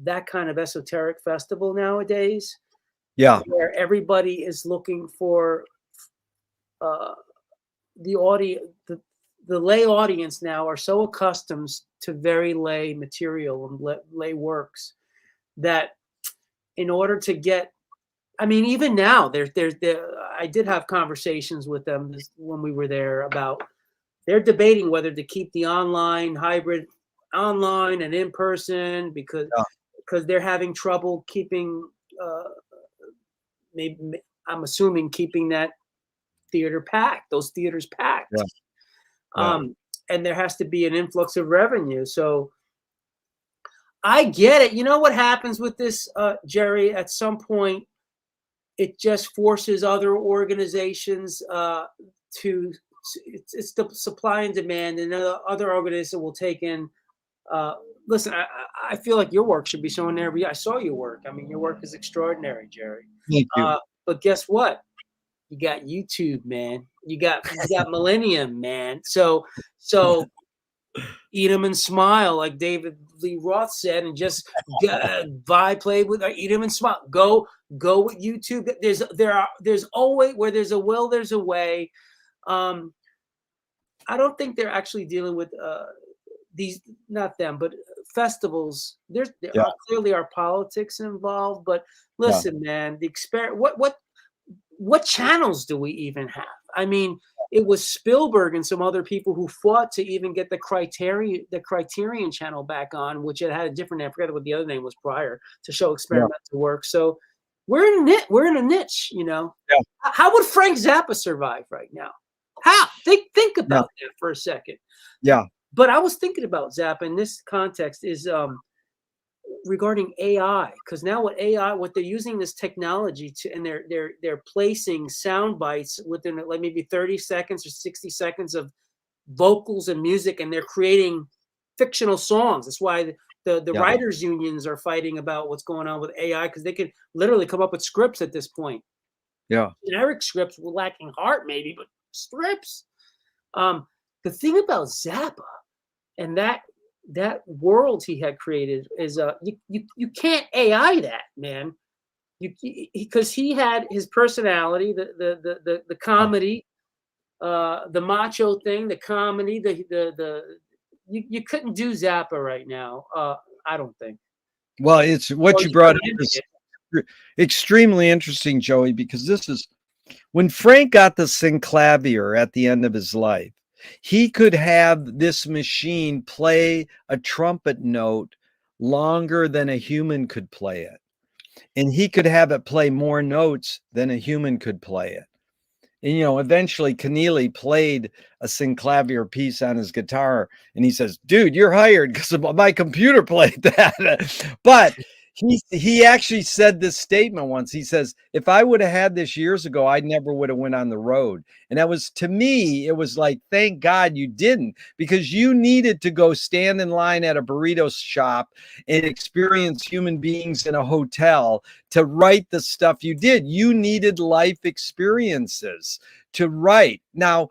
that kind of esoteric festival nowadays, Yeah, where everybody is looking for uh, the audience. The lay audience now are so accustomed to very lay material and lay works that in order to get, I mean, even now, I did have conversations with them when we were there about, they're debating whether to keep the online hybrid, online and in person, because yeah, they're having trouble keeping, maybe, I'm assuming, keeping that those theaters packed. yeah, yeah. And there has to be an influx of revenue. So I get it. You know what happens with this, Gerry? At some point, it just forces other organizations to. It's the supply and demand, and other organizations will take in. Listen, I feel like your work should be shown there. I saw your work. I mean, your work is extraordinary, Gerry. Thank you. But guess what? You got YouTube, man. You got Millennium, man. So eat 'em and smile, like David Lee Roth said, and just play with, eat 'em and smile. Go with YouTube. There's always, where there's a will, there's a way. I don't think they're actually dealing with these, not them, but festivals. There Yeah, clearly are politics involved. But yeah, listen, man, the what channels do we even have? I mean, it was Spielberg and some other people who fought to even get the Criterion channel back on, which it had a different name. I forget what the other name was prior, to show yeah, experimental work. So we're in a niche, you know. yeah, How would Frank Zappa survive right now? How? Think yeah, about that for a second. yeah, But I was thinking about Zappa in this context is regarding AI, because now what they're using this technology to, and they're placing sound bites within like maybe 30 seconds or 60 seconds of vocals and music, and they're creating fictional songs. That's why the yeah, writers unions are fighting about what's going on with AI, because they can literally come up with scripts at this point. yeah, Generic scripts were lacking heart maybe, but scripts. The thing about Zappa and that world he had created is you can't AI that, man. Because he had his personality, the comedy, the macho thing, the comedy, you couldn't do Zappa right now. I don't think. Well, it's what Well, you you brought could up mimic is it. extremely interesting, Joey, because this is when Frank got the synclavier at the end of his life, he could have this machine play a trumpet note longer than a human could play it. And he could have it play more notes than a human could play it. And, eventually Keneally played a synclavier piece on his guitar, and he says, dude, you're hired because my computer played that. But he actually said this statement once. He says, if I would have had this years ago, I never would have went on the road. And that was, to me, it was like, thank God you didn't, because you needed to go stand in line at a burrito shop and experience human beings in a hotel to write the stuff you did. You needed life experiences to write. Now,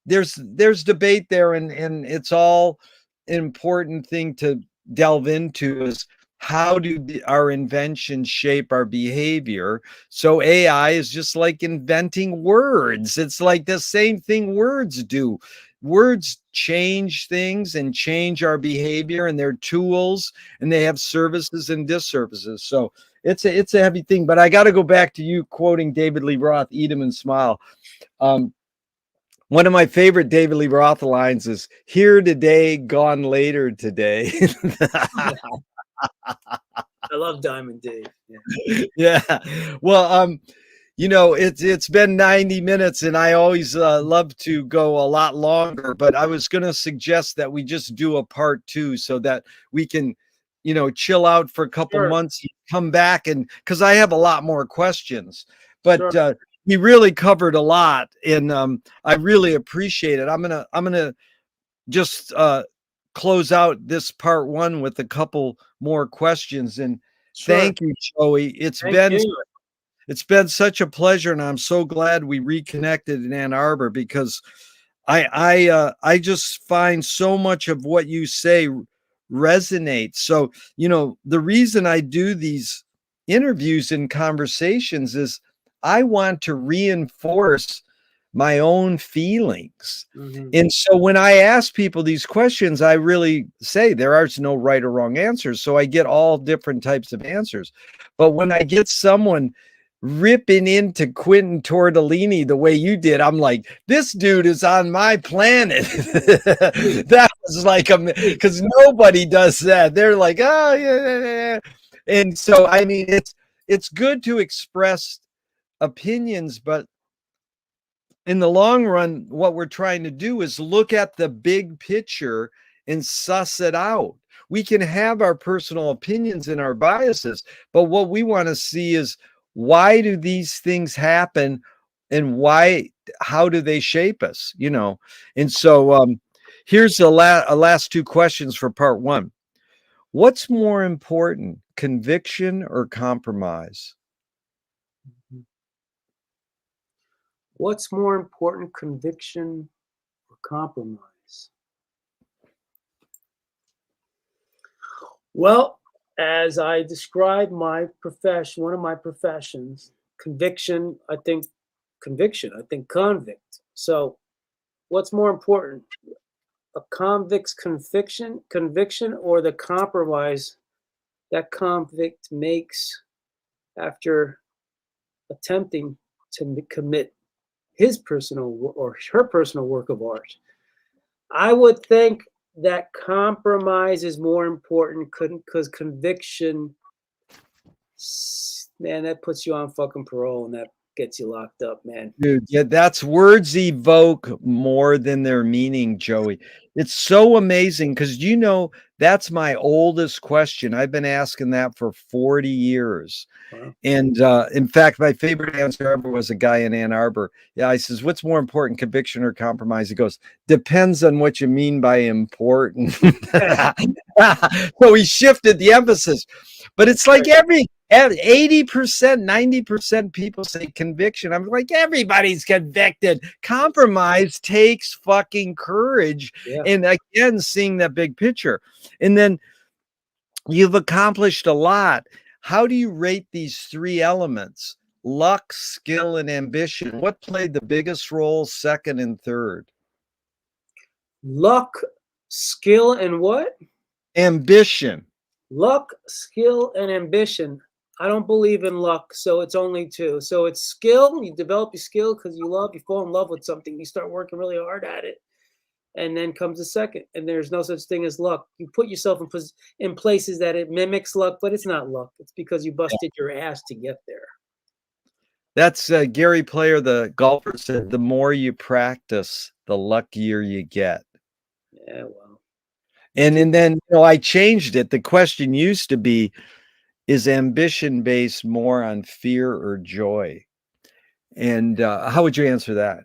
there's debate there, and it's all an important thing to delve into is how do our inventions shape our behavior. So AI is just like inventing words. It's like the same thing words do. Words change things and change our behavior, and they're tools, and they have services and disservices. So it's a heavy thing. But I got to go back to you quoting David Lee Roth, eat 'em and smile. One of my favorite David Lee Roth lines is "Here today, gone later today." I love Diamond Dave. Yeah. Yeah. Well, it's been 90 minutes and I always love to go a lot longer, but I was going to suggest that we just do a part 2 so that we can, chill out for a couple Sure. months, come back, and because I have a lot more questions. But Sure. we really covered a lot, and I really appreciate it. I'm gonna just close out this part 1 with a couple more questions. And Sure. thank you, Joey. Thank you. It's been such a pleasure, and I'm so glad we reconnected in Ann Arbor, because I just find so much of what you say resonates. So, the reason I do these interviews and conversations is I want to reinforce my own feelings. Mhm. And so when I ask people these questions, I really say there are no right or wrong answers. So I get all different types of answers. But when I get someone ripping into Quentin Tortellini the way you did, I'm like, this dude is on my planet. That was like, because nobody does that. They're like, oh yeah. And so, I mean, it's good to express opinions, but in the long run, what we're trying to do is look at the big picture and suss it out. We can have our personal opinions and our biases, but what we want to see is, why do these things happen, and how do they shape us? And so here's a last 2 questions for part 1. What's more important, conviction or compromise? What's more important, conviction or compromise? Well, as I describe my profession, one of my professions, I think convict. So, what's more important, a convict's conviction, or the compromise that convict makes after attempting to commit his personal or her personal work of art? I would think that compromise is more important because conviction, man, that puts you on fucking parole and that gets you locked up, man. Dude, yeah, that's words evoke more than their meaning, Joey. It's so amazing because that's my oldest question. I've been asking that for 40 years. Wow. And in fact, my favorite answer ever was a guy in Ann Arbor. Yeah, I says, what's more important, conviction or compromise? He goes, depends on what you mean by important. So he shifted the emphasis. But it's like 80%, 90% people say conviction. I'm like, everybody's convicted. Compromise takes fucking courage. Yeah. And again, seeing that big picture. And then you've accomplished a lot. How do you rate these 3 elements? Luck, skill, and ambition. What played the biggest role, second and third? Luck, skill, and what? Ambition. Luck, skill, and ambition. I don't believe in luck, so it's only 2. So it's skill. You develop your skill because you fall in love with something. You start working really hard at it. And then comes the second. And there's no such thing as luck. You put yourself in places that it mimics luck, but it's not luck. It's because you busted your ass to get there. That's Gerry Player, the golfer, said, the more you practice, the luckier you get. Yeah, well. And then I changed it. The question used to be, is ambition based more on fear or joy? And how would you answer that?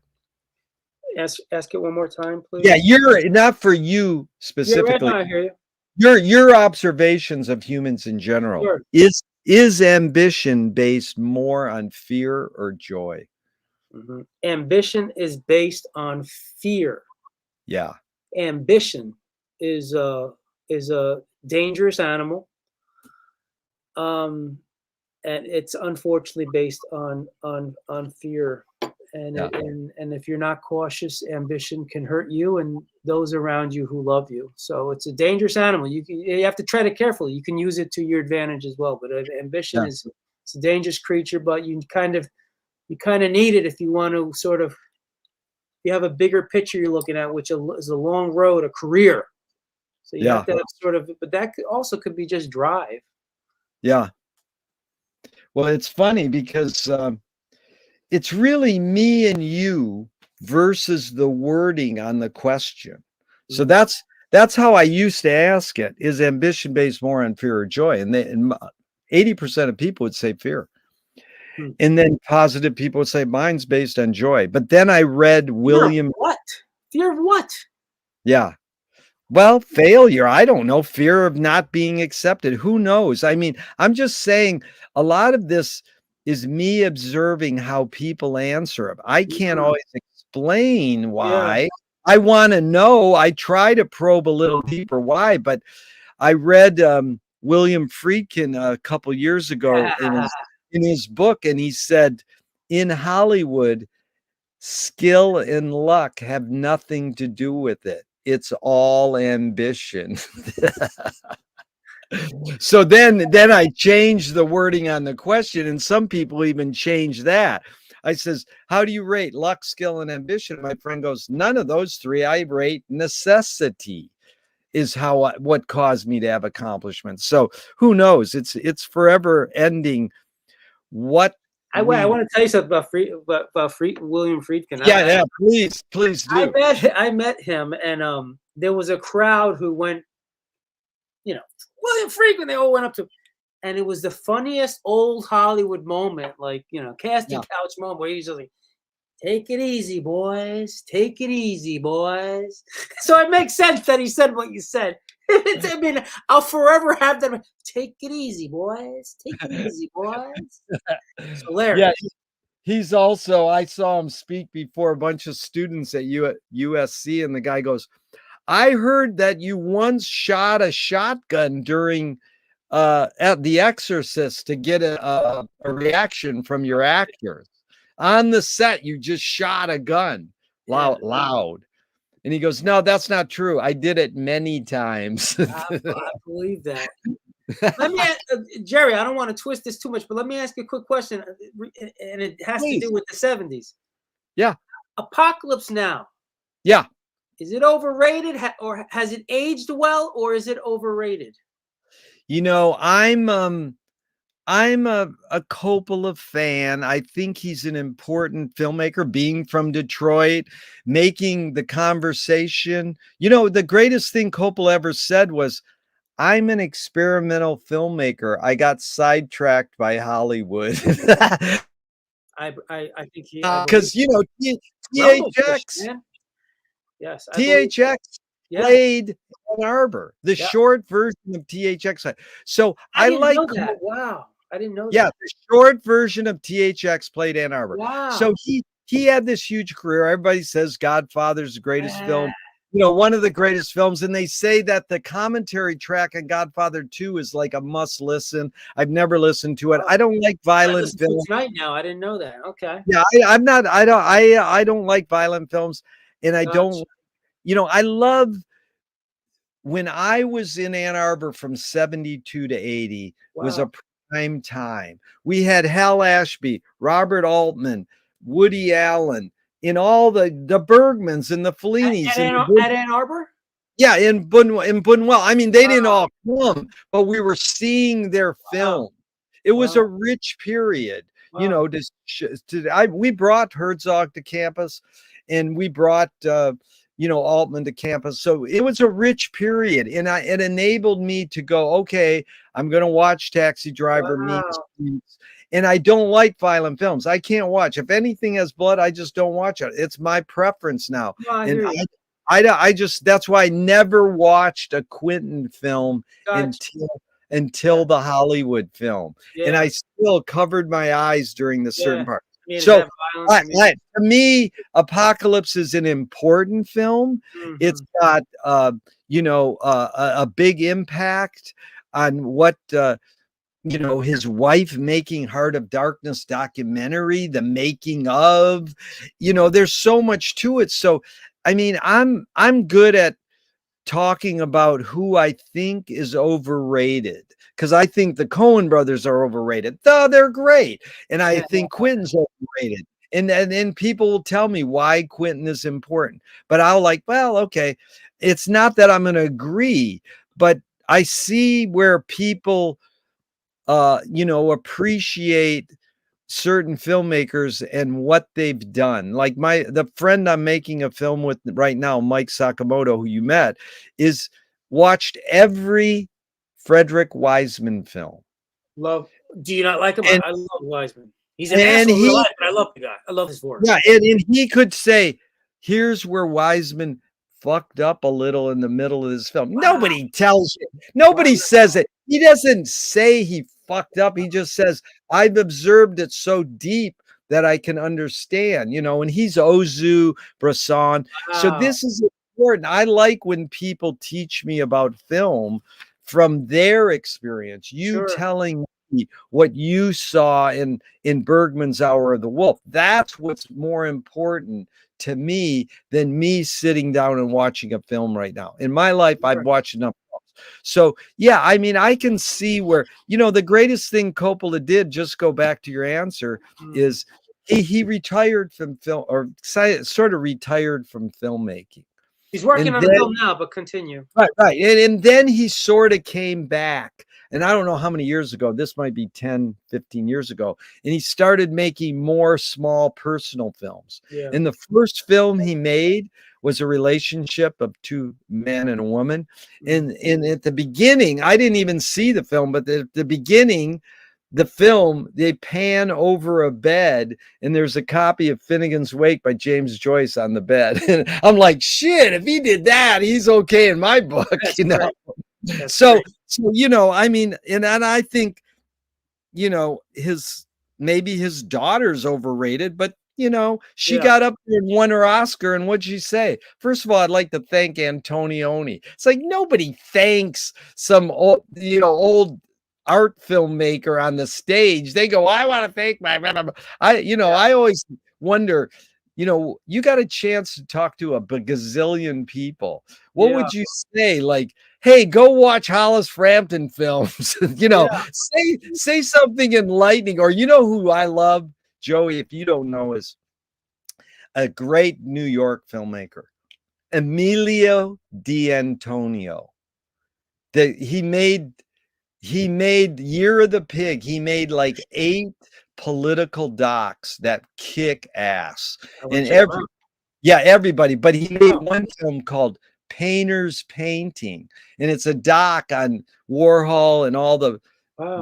Ask it one more time, please. Yeah, you're not for you specifically. Yeah, right now I hear you. Your observations of humans in general. Sure. Is ambition based more on fear or joy? Mm-hmm. Ambition is based on fear. Yeah. Ambition is a dangerous animal. And it's unfortunately based on fear. And and if you're not cautious, ambition can hurt you and those around you who love you. So it's a dangerous animal. You have to tread it carefully. You can use it to your advantage as well. But ambition it's a dangerous creature. But you kind of need it if you want to you have a bigger picture you're looking at, which is a long road, a career. So you have to have but that also could be just drive. Yeah. Well, it's funny because it's really me and you versus the wording on the question. So Mm. that's how I used to ask it. Is ambition based more on fear or joy? And 80% of people would say fear. Hmm. And then positive people would say mine's based on joy. But then I read Fear of William, what? Fear of what? yeah. Well, failure. I don't know. Fear of not being accepted. Who knows? I mean, I'm just saying a lot of this is me observing how people answer it. I can't Mm. always explain Yeah. why. I want to know. I try to probe a little deeper why, but I read William Friedkin a couple years ago in his book, and he said, in Hollywood, skill and luck have nothing to do with it. It's all ambition. So then I changed the wording on the question, and some people even change that. I says, how do you rate luck, skill, and ambition? My friend goes, none of those three. I rate necessity is what caused me to have accomplishments. So who knows? It's forever ending what I we. want to tell you something about William Friedkin. Yeah, please do. I met him, and there was a crowd who went, William Friedkin. They all went up to him, and it was the funniest old Hollywood moment, like casting Yeah. couch moment, where he's just like, "Take it easy, boys. Take it easy, boys." So it makes sense that he said what you said. I mean, I'll forever have them. Take it easy, boys. Take it easy, boys. It's Yeah, hilarious. he's also, I saw him speak before a bunch of students at USC, and the guy goes, I heard that you once shot a shotgun during at The Exorcist to get a reaction from your actors. On the set, you just shot a gun Yeah, loud. And he goes, no, that's not true. I did it many times. I believe that. Let me ask, Gerry, I don't want to twist this too much, but let me ask you a quick question, and it has to Please. do with the 70s. Yeah. Apocalypse Now, Yeah. is it overrated, or has it aged well, or is it overrated? I'm a Coppola fan. I think he's an important filmmaker, being from Detroit, making the conversation. The greatest thing Coppola ever said was, I'm an experimental filmmaker. I got sidetracked by Hollywood. I think I believe Because, Rumble Fish, THX, man. Yes, I believe that. THX Yeah, played Ann Arbor, the yeah. short version of THX. So I I didn't like, know that. Wow, I didn't know yeah, that. the short version of THX played Ann Arbor. Wow. So he had this huge career. Everybody says Godfather's the greatest Ah, film, one of the greatest films. And they say that the commentary track on Godfather 2 is like a must listen. I've never listened to it. oh, I don't like I might violent listen to it films. tonight now. I didn't know that. Okay, Yeah, I don't like violent films. And I gotcha. don't, I love when I was in Ann Arbor from 72 to 80 was Wow. a prime time. We had Hal Ashby, Robert Altman, Woody Allen, in all the Bergmans and the Fellinis and At Ann Arbor? yeah, in Buñuel. I mean, they didn't Wow, all come, but we were seeing their wow, film. It was a wow, rich period, wow. we brought Herzog to campus, and we brought Altman to campus. So it was a rich period, and it enabled me to go, okay, I'm going to watch Taxi Driver, Mean Wow. Streets, and I don't like violent films. I can't watch. If anything has blood, I just don't watch it. It's my preference now, No, I and hear you. I just, that's why I never watched a Quentin film Gotcha. until the Hollywood film, and Yeah, I still covered my eyes during the yeah. certain part. I mean, is So, that violence? I mean, to me, Apocalypse is an important film. It's mhm. got a big impact on what his wife making Heart of Darkness documentary, the making of, there's so much to it. So, I mean, I'm good at talking about who I think is overrated, because I think the Coen brothers are overrated. Though they're great. And I think Quentin's overrated. And then people will tell me why Quentin is important. But I'll like, well, okay. It's not that I'm going to agree, but I see where people appreciate certain filmmakers and what they've done. Like the friend I'm making a film with right now, Mike Sakamoto, who you met, is watched every Frederick Wiseman film. Love. Do you not like him? And I love Wiseman. He's an and asshole in real he life, but I love the guy. I love his work. yeah, and he could say, here's where Wiseman fucked up a little in the middle of this film. Wow. Nobody tells you. Wow. Nobody says it. He doesn't say he fucked up. He just says, I've observed it so deep that I can understand, and he's Ozu, Bresson. So Wow. this is important. I like when people teach me about film from their experience. You Sure. telling me what you saw in Bergman's Hour of the Wolf. That's what's more important to me than me sitting down and watching a film right now. In my life, I've watched enough films. So, yeah, I mean, I can see where, the greatest thing Coppola did, just go back to your answer, is he retired from film, or sort of retired from filmmaking. He's working on a film now, but continue. Right. And then he sort of came back. And I don't know how many years ago, this might be 10, 15 years ago. And he started making more small personal films. Yeah. And the first film he made was a relationship of two men and a woman. And at the beginning, I didn't even see the film, but at the beginning, the film, they pan over a bed and there's a copy of Finnegan's Wake by James Joyce on the bed. And I'm like, shit, if he did that, he's okay in my book. That's So, great. I mean, and I think, maybe his daughter's overrated, but she got up there and won her Oscar. And what'd she say? First of all, I'd like to thank Antonioni. It's like nobody thanks some old art filmmaker on the stage. They go, I want to thank my I always wonder, you got a chance to talk to a gazillion people. What would you say? Like, hey, go watch Hollis Frampton films. Say something enlightening. Or who I love, Joey, if you don't know, is a great New York filmmaker, Emilio D'Antonio. He made Year of the Pig. He made like 8 political docs that kick ass. And everybody, but he made one film called Painter's Painting, and it's a doc on Warhol and all the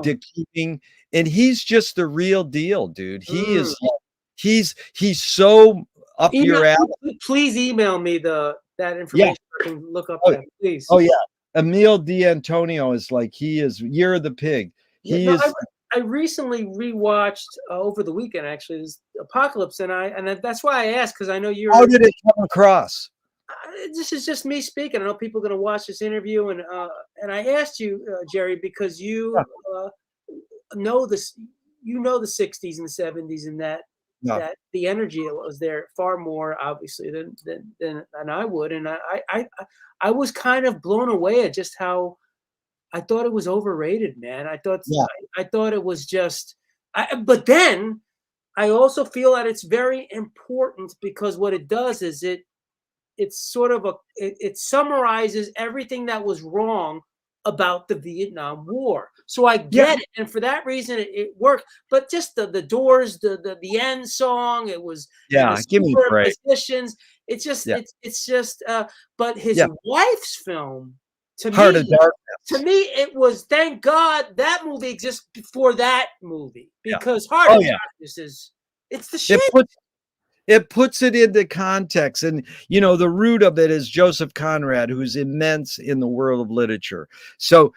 Dick Keating, and he's just the real deal, dude. He is he's so up your alley. Please email me that information. I can look up that, please. Oh yeah. Emil D'Antonio is like, he is Year of the Pig. I recently rewatched over the weekend, actually, this Apocalypse, and that's why I asked, because I know you're. How did it come across? This is just me speaking. I know people are going to watch this interview, and I asked you, Gerry, because you know this. You know the '60s and '70s, and that the energy was there far more obviously than I would, and I was kind of blown away at just how I thought it was overrated, man. I thought it was just. But then I also feel that it's very important, because what it does is it's sort of it summarizes everything that was wrong about the Vietnam War. So I get it, and for that reason it worked. But just the Doors, the end song, it was give me a break. Musicians. It's just it's just. But his wife's film, to Heart of Darkness. To me, it was, thank God that movie exists before that movie, because Heart of Darkness it's the shit. It puts it into context. And, the root of it is Joseph Conrad, who's immense in the world of literature. So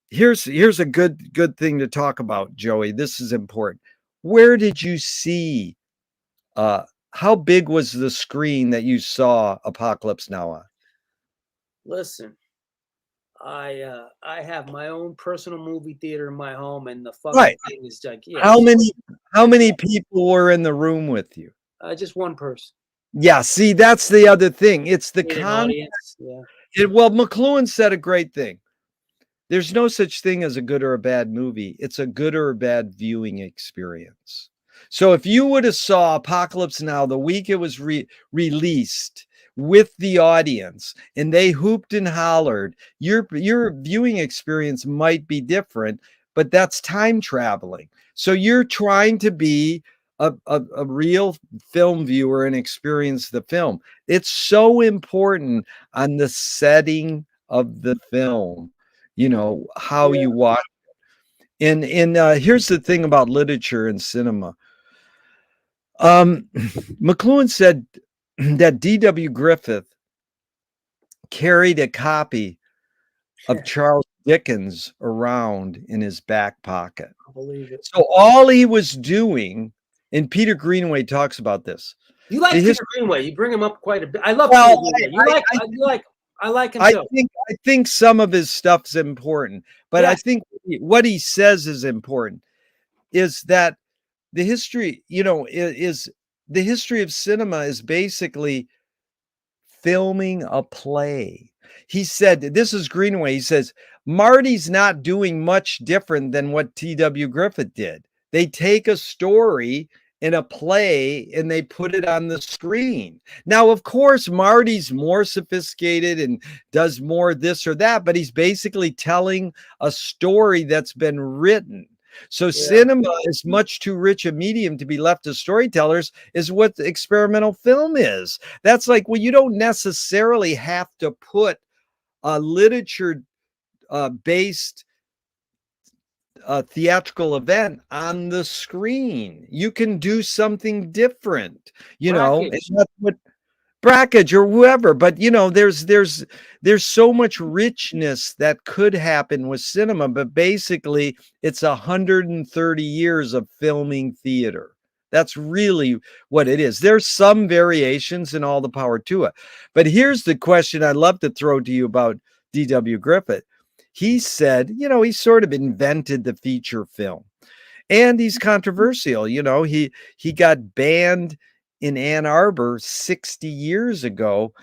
here's a good thing to talk about, Joey. This is important. Where did you see, how big was the screen that you saw Apocalypse Now on? Listen, I have my own personal movie theater in my home, and the fucking thing is like, how many people were in the room with you? Just one person. Yeah, see, that's the other thing. It's the audience. Well, McLuhan said a great thing. There's no such thing as a good or a bad movie. It's a good or a bad viewing experience. So if you would have saw Apocalypse Now the week it was released with the audience and they hooped and hollered, your viewing experience might be different. but that's time traveling. So you're trying to be a real film viewer and experience the film. It's so important on the setting of the film, how Yeah. you watch. And here's the thing about literature and cinema. McLuhan said that D.W. Griffith carried a copy of Charles Dickens around in his back pocket. I believe it. So all he was doing, and Peter Greenaway talks about this. You like The Peter history, Greenaway. You bring him up quite a bit. I love Peter well, Greenaway. I like him I too. think some of his stuff's important, but I Yes. think what he says is important is that the history, is the history of cinema is basically filming a play. He said, this is Greenaway. He says, Marty's not doing much different than what T.W. Griffith did. They take a story in a play and they put it on the screen. Now, of course, Marty's more sophisticated and does more this or that, but he's basically telling a story that's been written. So cinema is much too rich a medium to be left to storytellers, is what experimental film is. That's like, well, you don't necessarily have to put a literature based theatrical event on the screen. You can do something different, and Brackage. that's what Brackage or whoever, but there's so much richness that could happen with cinema, but basically it's 130 years of filming theater. That's really what it is. There's some variations and all the power to it. But here's the question I'd love to throw to you about D.W. Griffith. He said, he sort of invented the feature film. And he's controversial. He got banned in Ann Arbor 60 years ago,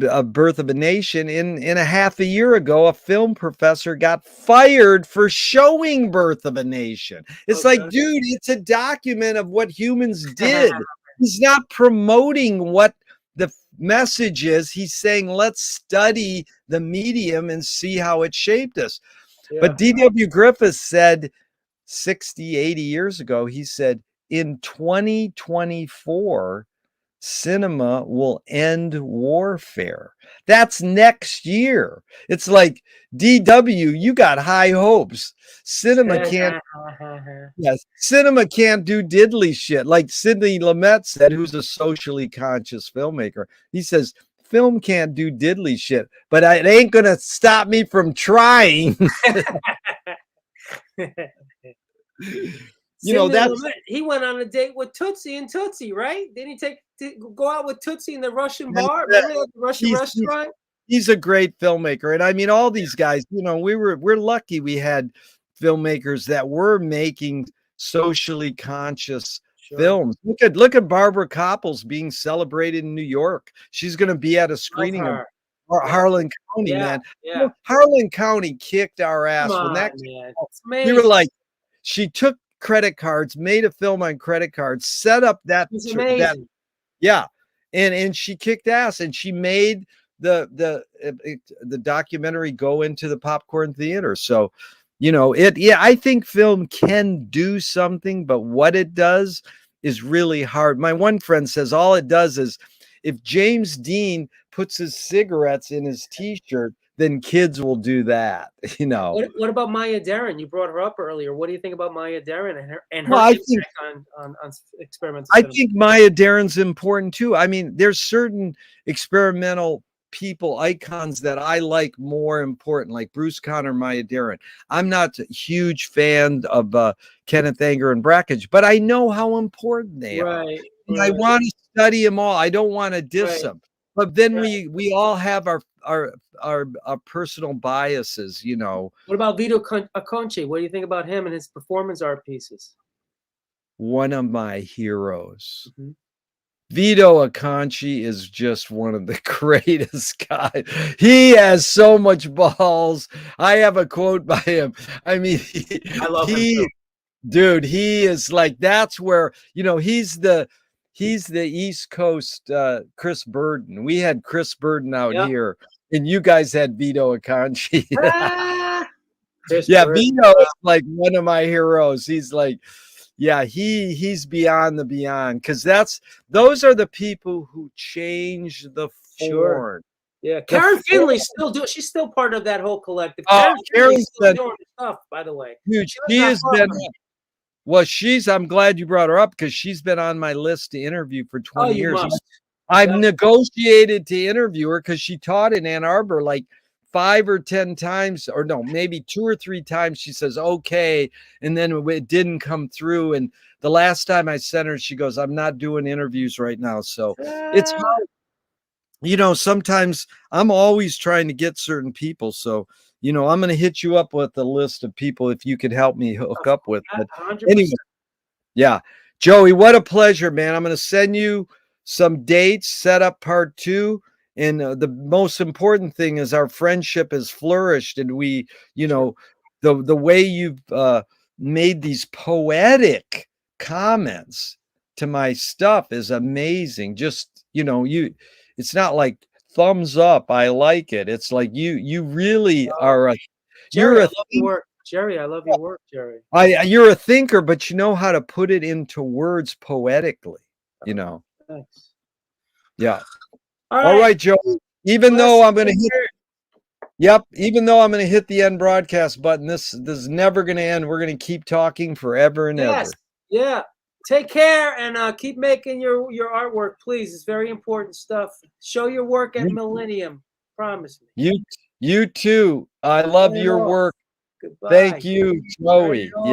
A Birth of a Nation. In a half a year ago, a film professor got fired for showing Birth of a Nation. It's like, dude, it's a document of what humans did. He's not promoting what the message is. He's saying, let's study the medium and see how it shaped us. Yeah. But D.W. Griffith said 60, 80 years ago, he said, in 2024, cinema will end warfare. That's next year. It's like, DW, you got high hopes. Cinema can't do diddly shit. Like Sidney Lumet said, who's a socially conscious filmmaker. He says, film can't do diddly shit, but it ain't gonna stop me from trying. He went on a date with Tootsie and Tootsie, right? Didn't he go out with Tootsie in the Russian bar? Remember the Russian restaurant? He's a great filmmaker. And I mean, all these guys, we're lucky we had filmmakers that were making socially conscious films. Look at Barbara Copples being celebrated in New York. She's going to be at a screening of Harlan County, man. Yeah. Harlan County kicked our ass when that we were like, she took credit cards, made a film on credit cards, set up that and she kicked ass, and she made the documentary go into the popcorn theater. So I think film can do something, but what it does is really hard. My one friend says all it does is, if James Dean puts his cigarettes in his t-shirt, then kids will do that. What about Maya Deren? You brought her up earlier. What do you think about Maya Deren and her impact on experimental cinema? I think Maya Deren's important too. I mean, there's certain experimental people, icons that I like more important, like Bruce Conner, Maya Deren. I'm not a huge fan of Kenneth Anger and Brackage, but I know how important they are. And I want to study them all. I don't want to diss them. But then we all have our personal biases, What about Vito Acconci? What do you think about him and his performance art pieces? One of my heroes. Mm-hmm. Vito Acconci is just one of the greatest guys. He has so much balls. I have a quote by him. I mean, I love him too. Dude, he is like, that's where, he's the East Coast Chris Burden. We had Chris Burden out here, and you guys had Vito Acconci. Chris Yeah, Burke. Vito is like one of my heroes. He's like, yeah, he's beyond the beyond, because those are the people who change the Sure. form. Yeah, The Karen form. Finley's still doing. She's still part of that whole collective. Oh, Karen Finley's Karen's still been doing stuff, by the way. huge. She lives She not has far been. from me. Well, I'm glad you brought her up, because she's been on my list to interview for Oh, 20 you years. must. I've Yeah. negotiated to interview her because she taught in Ann Arbor like 5 or 10 times, or no, maybe 2 or 3 times. She says, okay. And then it didn't come through. And the last time I sent her, she goes, I'm not doing interviews right now. So it's hard. Sometimes I'm always trying to get certain people. So, I'm going to hit you up with a list of people if you could help me hook up with. But 100%. anyway, yeah. Joey, what a pleasure, man. I'm going to send you some dates, set up part 2. And the most important thing is our friendship has flourished. And we, the way you've made these poetic comments to my stuff is amazing. Just, it's not like thumbs up, I like it. It's like you really are Gerry, you're I a love your work. Gerry, I love your work, Gerry. you're a thinker, but you know how to put it into words poetically, Thanks. Yeah. All All right, Joe. Even though I'm going to hit, even though I'm going to hit the end broadcast button, this is never going to end. We're going to keep talking forever and ever. Yeah. Take care and keep making your artwork, please. It's very important stuff. Show your work at Millennium. Promise me. You too. I love your work. Goodbye. Thank you, Joey.